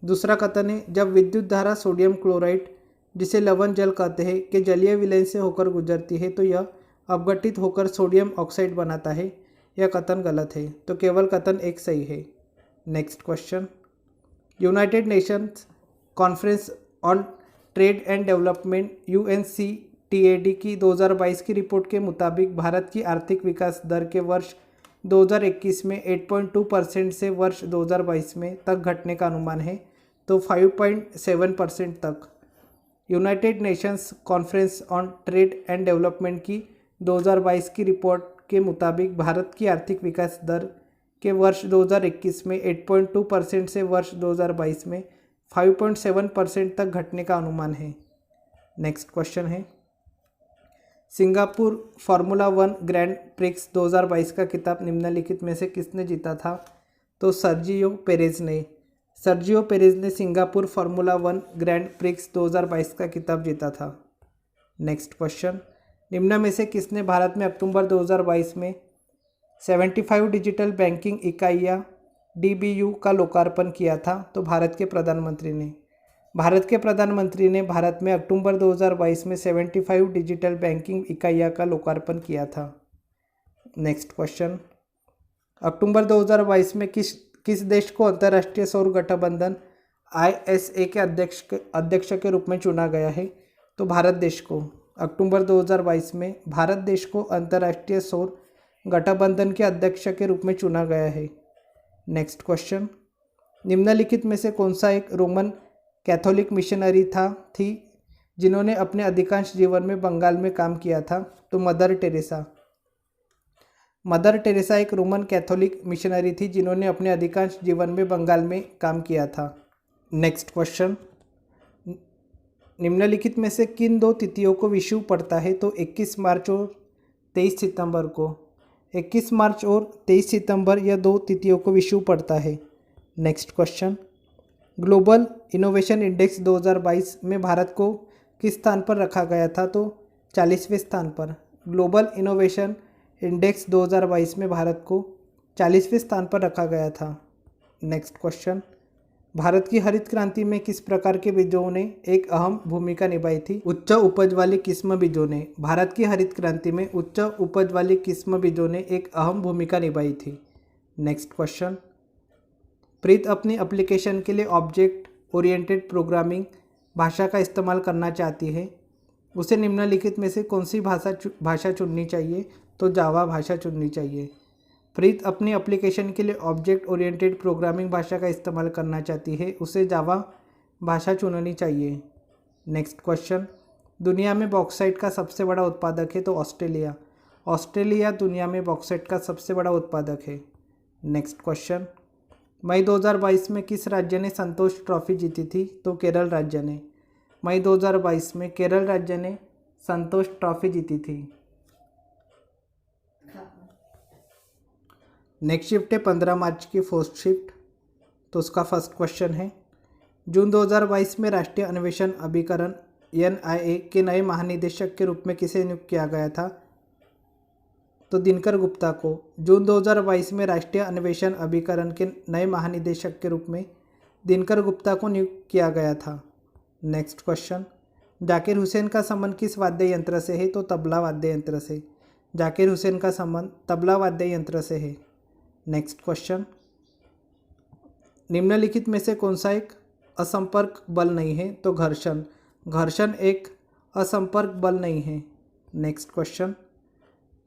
दूसरा कथन है, जब विद्युत धारा सोडियम क्लोराइड जिसे लवण जल कहते हैं के जलीय विलयन से होकर गुजरती है तो यह अपघटित होकर सोडियम ऑक्साइड बनाता है, यह कथन गलत है। तो केवल कथन एक सही है। Next question, United Nations conference on trade and development UNCTAD की 2022 की रिपोर्ट के मुताबिक भारत की आर्थिक विकास दर के वर्ष 2021 में 8.2% से वर्ष 2022 में तक घटने का अनुमान है, तो 5.7% तक। United Nations conference on trade and development की 2022 की रिपोर्ट के मुताबिक भारत की आर्थिक विकास दर के वर्ष 2021 में 8.2% से वर्ष 2022 में 5.7% तक घटने का अनुमान है। नेक्स्ट क्वेश्चन है, सिंगापुर फार्मूला 1 ग्रैंड प्रिक्स 2022 का खिताब निम्नलिखित में से किसने जीता था? तो सर्जियो पेरेज ने। सर्जियो पेरेज ने सिंगापुर फार्मूला 1 ग्रैंड प्रिक्स 2022 का खिताब जीता था। नेक्स्ट क्वेश्चन, निम्न में से किसने भारत में अक्टूबर 2022 में 75 डिजिटल बैंकिंग इकाइयाँ DBU का लोकार्पण किया था? तो भारत के प्रधानमंत्री ने। भारत के प्रधानमंत्री ने भारत में अक्टूबर 2022 में 75 डिजिटल बैंकिंग इकाइयाँ का लोकार्पण किया था। नेक्स्ट क्वेश्चन, अक्टूबर 2022 में किस देश को अंतर्राष्ट्रीय सौर गठबंधन ISA के अध्यक्ष के रूप में चुना गया है? तो भारत देश को। अक्टूबर 2022 में भारत देश को अंतर्राष्ट्रीय सौर गठबंधन के अध्यक्ष के रूप में चुना गया है। नेक्स्ट क्वेश्चन, निम्नलिखित में से कौन सा एक रोमन कैथोलिक मिशनरी थी जिन्होंने अपने अधिकांश जीवन में बंगाल में काम किया था? तो मदर टेरेसा। मदर टेरेसा एक रोमन कैथोलिक मिशनरी थी जिन्होंने अपने अधिकांश जीवन में बंगाल में काम किया था। नेक्स्ट क्वेश्चन, निम्नलिखित में से किन दो तिथियों को विषुव पड़ता है? तो 21 मार्च और 23 सितंबर को। 21 मार्च और 23 सितंबर यह दो तिथियों को विषुव पड़ता है। Next question, global innovation index 2022 में भारत को किस स्थान पर रखा गया था? तो 40वें स्थान पर। ग्लोबल इनोवेशन इंडेक्स 2022 में भारत को 40वें स्थान पर रखा गया था। नेक्स्ट क्वेश्चन, भारत की हरित क्रांति में किस प्रकार के बीजों ने एक अहम भूमिका निभाई थी? उच्च उपज वाली किस्म बीजों ने। भारत की हरित क्रांति में उच्च उपज वाली किस्म बीजों ने एक अहम भूमिका निभाई थी। नेक्स्ट क्वेश्चन, प्रीत अपनी एप्लीकेशन के लिए ऑब्जेक्ट ओरिएंटेड प्रोग्रामिंग भाषा का इस्तेमाल करना चाहती है, उसे निम्नलिखित में से कौन सी भाषा चुननी चाहिए? तो जावा भाषा चुननी चाहिए। प्रीत अपनी एप्लीकेशन के लिए ऑब्जेक्ट ओरिएंटेड प्रोग्रामिंग भाषा का इस्तेमाल करना चाहती है, उसे जावा भाषा चुननी चाहिए। नेक्स्ट क्वेश्चन, दुनिया में बॉक्साइट का सबसे बड़ा उत्पादक है? तो ऑस्ट्रेलिया। ऑस्ट्रेलिया दुनिया में बॉक्साइट का सबसे बड़ा उत्पादक है। नेक्स्ट क्वेश्चन, मई 2022 में किस राज्य ने संतोष ट्रॉफी जीती थी? तो केरल राज्य ने। मई 2022 में केरल राज्य ने संतोष ट्रॉफी जीती थी। नेक्स्ट शिफ्ट है 15 मार्च की फर्स्ट शिफ्ट। तो उसका फर्स्ट क्वेश्चन है, जून 2022 में राष्ट्रीय अन्वेषण अभिकरण NIA के नए महानिदेशक के रूप में किसे नियुक्त किया गया था? तो दिनकर गुप्ता को। जून 2022 में राष्ट्रीय अन्वेषण अभिकरण के नए महानिदेशक के रूप में दिनकर गुप्ता को नियुक्त किया गया था। नेक्स्ट क्वेश्चन, जाकिर हुसैन का संबंध किस वाद्य यंत्र से है? तो तबला वाद्य यंत्र से। जाकिर हुसैन का संबंध तबला वाद्य यंत्र से है। नेक्स्ट क्वेश्चन, निम्नलिखित में से कौन सा एक असंपर्क बल नहीं है? तो घर्षण। घर्षण एक असंपर्क बल नहीं है। नेक्स्ट क्वेश्चन,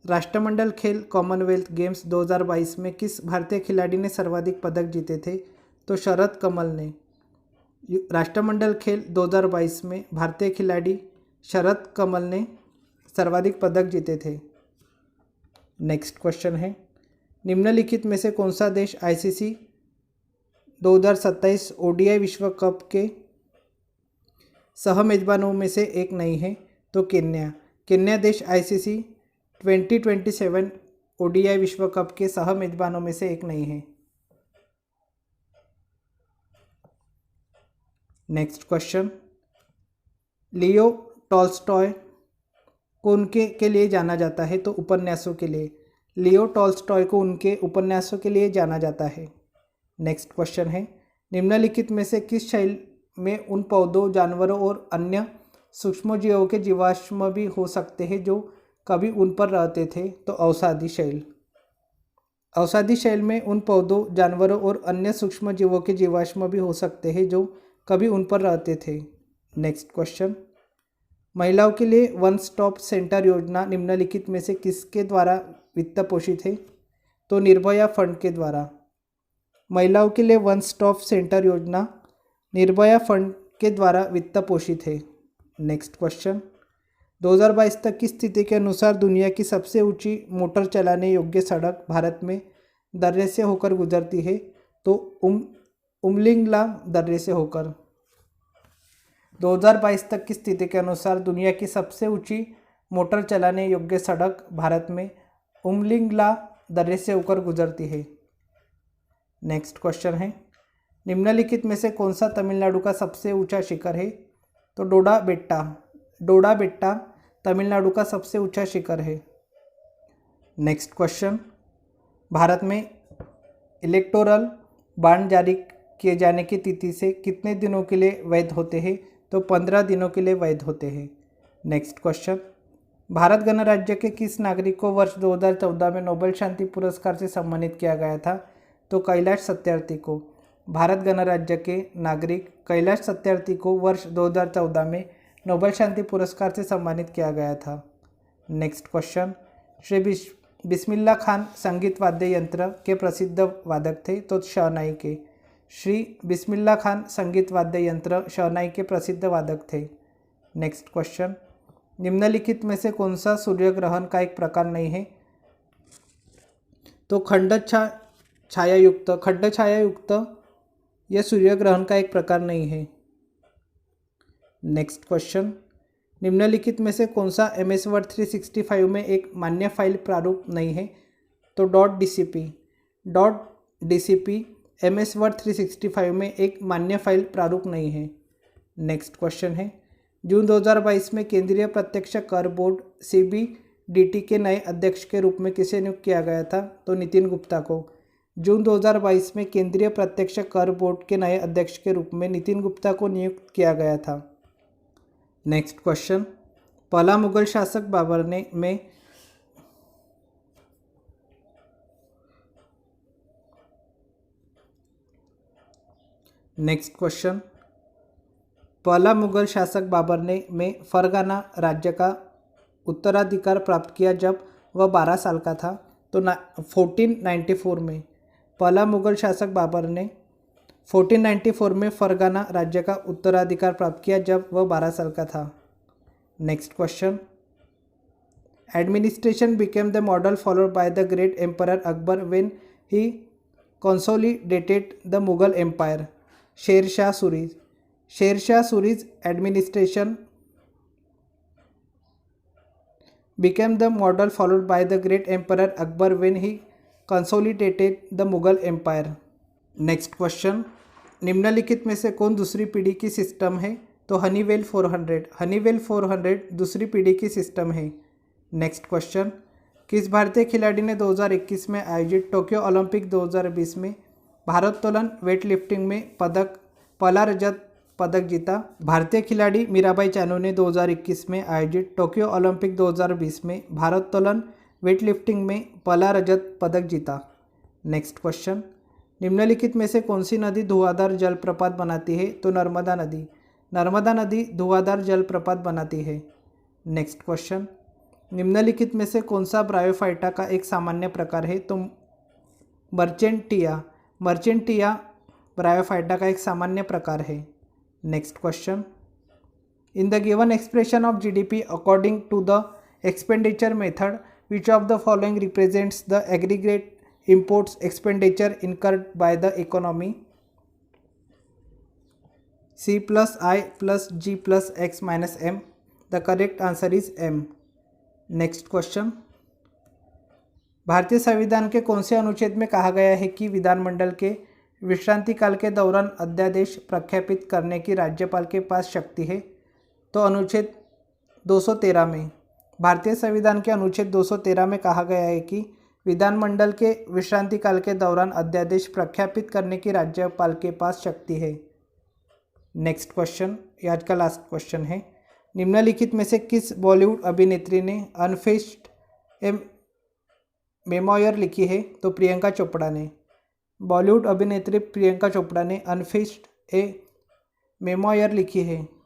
राष्ट्रमंडल खेल कॉमनवेल्थ गेम्स 2022 में किस भारतीय खिलाड़ी ने सर्वाधिक पदक जीते थे? तो शरद कमल ने। राष्ट्रमंडल खेल 2022 में भारतीय खिलाड़ी शरद कमल ने सर्वाधिक पदक जीते थे। नेक्स्ट क्वेश्चन है, निम्नलिखित में से कौन सा देश ICC 2027 ODI विश्व कप के सह मेजबानों में से एक नहीं है? तो केन्या। केन्या देश ICC 2027 ODI विश्व कप के सह मेजबानों में से एक नहीं है। नेक्स्ट क्वेश्चन, लियो टॉल्स्टॉय को उनके के लिए जाना जाता है? तो उपन्यासों के लिए। लियो टॉल्स्टॉय को उनके उपन्यासों के लिए जाना जाता है। नेक्स्ट क्वेश्चन है, निम्नलिखित में से किस शैली में उन पौधों, जानवरों और अन्य सूक्ष्मजीवों के जीवाश्म भी हो सकते हैं जो कभी उन पर रहते थे? तो अवसादी शैल। अवसादी शैल में उन पौधों, जानवरों और अन्य सूक्ष्म जीवों के जीवाश्म भी हो सकते हैं जो कभी उन पर रहते थे। नेक्स्ट क्वेश्चन, महिलाओं के लिए वन स्टॉप सेंटर योजना निम्नलिखित में से किसके द्वारा वित्त पोषित है? तो निर्भया फंड के द्वारा। महिलाओं के लिए वन स्टॉप सेंटर योजना निर्भया फंड के द्वारा वित्त पोषित है। नेक्स्ट क्वेश्चन, 2022 तक की स्थिति के अनुसार दुनिया की सबसे ऊंची मोटर चलाने योग्य सड़क भारत में दर्रे से होकर गुजरती है? तो उमलिंगला दर्रे से होकर। 2022 तक की स्थिति के अनुसार दुनिया की सबसे ऊंची मोटर चलाने योग्य सड़क भारत में उमलिंगला दर्रे से होकर गुजरती है। नेक्स्ट क्वेश्चन है, निम्नलिखित में से कौन सा तमिलनाडु का सबसे ऊंचा शिखर है? तो डोडा बेट्टा तमिलनाडु का सबसे ऊंचा शिखर है। नेक्स्ट क्वेश्चन, भारत में इलेक्टोरल बॉन्ड जारी किए जाने की तिथि से कितने दिनों के लिए वैध होते हैं? तो 15 दिनों के लिए वैध होते हैं। नेक्स्ट क्वेश्चन, भारत गणराज्य के किस नागरिक को वर्ष 2014 में नोबेल शांति पुरस्कार से सम्मानित किया गया था? तो कैलाश सत्यार्थी को। भारत गणराज्य के नागरिक कैलाश सत्यार्थी को वर्ष 2014 में नोबेल शांति पुरस्कार से सम्मानित किया गया था। नेक्स्ट क्वेश्चन, श्री बिस्मिल्लाह खान संगीत वाद्य यंत्र के प्रसिद्ध वादक थे? तो शहनाई के। श्री बिस्मिल्लाह खान संगीत वाद्य यंत्र शहनाई के प्रसिद्ध वादक थे। नेक्स्ट क्वेश्चन, निम्नलिखित में से कौन सा सूर्य ग्रहण का एक प्रकार नहीं है? तो खंड छायायुक्त यह सूर्य ग्रहण का एक प्रकार नहीं है। नेक्स्ट क्वेश्चन, निम्नलिखित में से कौन सा MS वर्ड 365 में एक मान्य फाइल प्रारूप नहीं है? तो डॉट DCP MS वर्ड 365 में एक मान्य फाइल प्रारूप नहीं है। नेक्स्ट क्वेश्चन है, जून 2022 में केंद्रीय प्रत्यक्ष कर बोर्ड CBDT के नए अध्यक्ष के रूप में किसे नियुक्त किया गया था? तो नितिन गुप्ता को। जून 2022 में केंद्रीय प्रत्यक्ष कर बोर्ड के नए अध्यक्ष के रूप में नितिन गुप्ता को नियुक्त किया गया था। नेक्स्ट क्वेश्चन, पहला मुगल शासक बाबर ने फरगाना राज्य का उत्तराधिकार प्राप्त किया जब वह 12 साल का था? तो 1494 में। पहला मुगल शासक बाबर ने 1494 में फरगाना राज्य का उत्तराधिकार प्राप्त किया जब वह 12 साल का था। Next question, administration became the model followed by the great emperor Akbar when he consolidated the Mughal empire? Shershah Suri's administration became the model followed by the great emperor Akbar when he consolidated the Mughal empire. Next question, निम्नलिखित में से कौन दूसरी पीढ़ी की system है? तो Honeywell 400 दूसरी पीढ़ी की सिस्टम है। नेक्स्ट क्वेश्चन, किस भारतीय खिलाड़ी ने 2021 में आयोजित टोक्यो ओलंपिक 2020 में भारोत्तोलन वेट लिफ्टिंग में पहला रजत पदक जीता? भारतीय खिलाड़ी मीराबाई चानू ने 2021 में आयोजित टोक्यो ओलंपिक 2020 में भारोत्तोलन वेट लिफ्टिंग में पहला रजत पदक जीता। नेक्स्ट क्वेश्चन, निम्नलिखित में से कौन सी नदी धुआंधार जलप्रपात बनाती है? तो नर्मदा नदी धुआंधार जलप्रपात बनाती है। नेक्स्ट क्वेश्चन, निम्नलिखित में से कौन सा ब्रायोफाइटा का एक सामान्य प्रकार है? तो मर्चेंटिया ब्रायोफाइटा का एक सामान्य प्रकार है। Next question, in the given expression of GDP according to the expenditure method which of the following represents the aggregate imports expenditure incurred by the economy? C plus I plus G plus X minus M. The correct answer is M. Next question, भारतीय संविधान के कौन से अनुच्छेद में कहा गया है कि विधानमंडल के विश्रांति काल के दौरान अध्यादेश प्रख्यापित करने की राज्यपाल के पास शक्ति है? तो अनुच्छेद 213 में। भारतीय संविधान के अनुच्छेद 213 में कहा गया है कि विधानमंडल के विश्रांति काल के दौरान अध्यादेश प्रख्यापित करने की राज्यपाल के पास शक्ति है। नेक्स्ट क्वेश्चन, ये आज का लास्ट क्वेश्चन है। निम्नलिखित में से किस बॉलीवुड अभिनेत्री ने अनफिनिश्ड ए मेमोयर लिखी है? तो प्रियंका चोपड़ा ने। बॉलीवुड अभिनेत्री प्रियंका चोपड़ा ने अनफिनिश्ड ए मेमोयर लिखी है।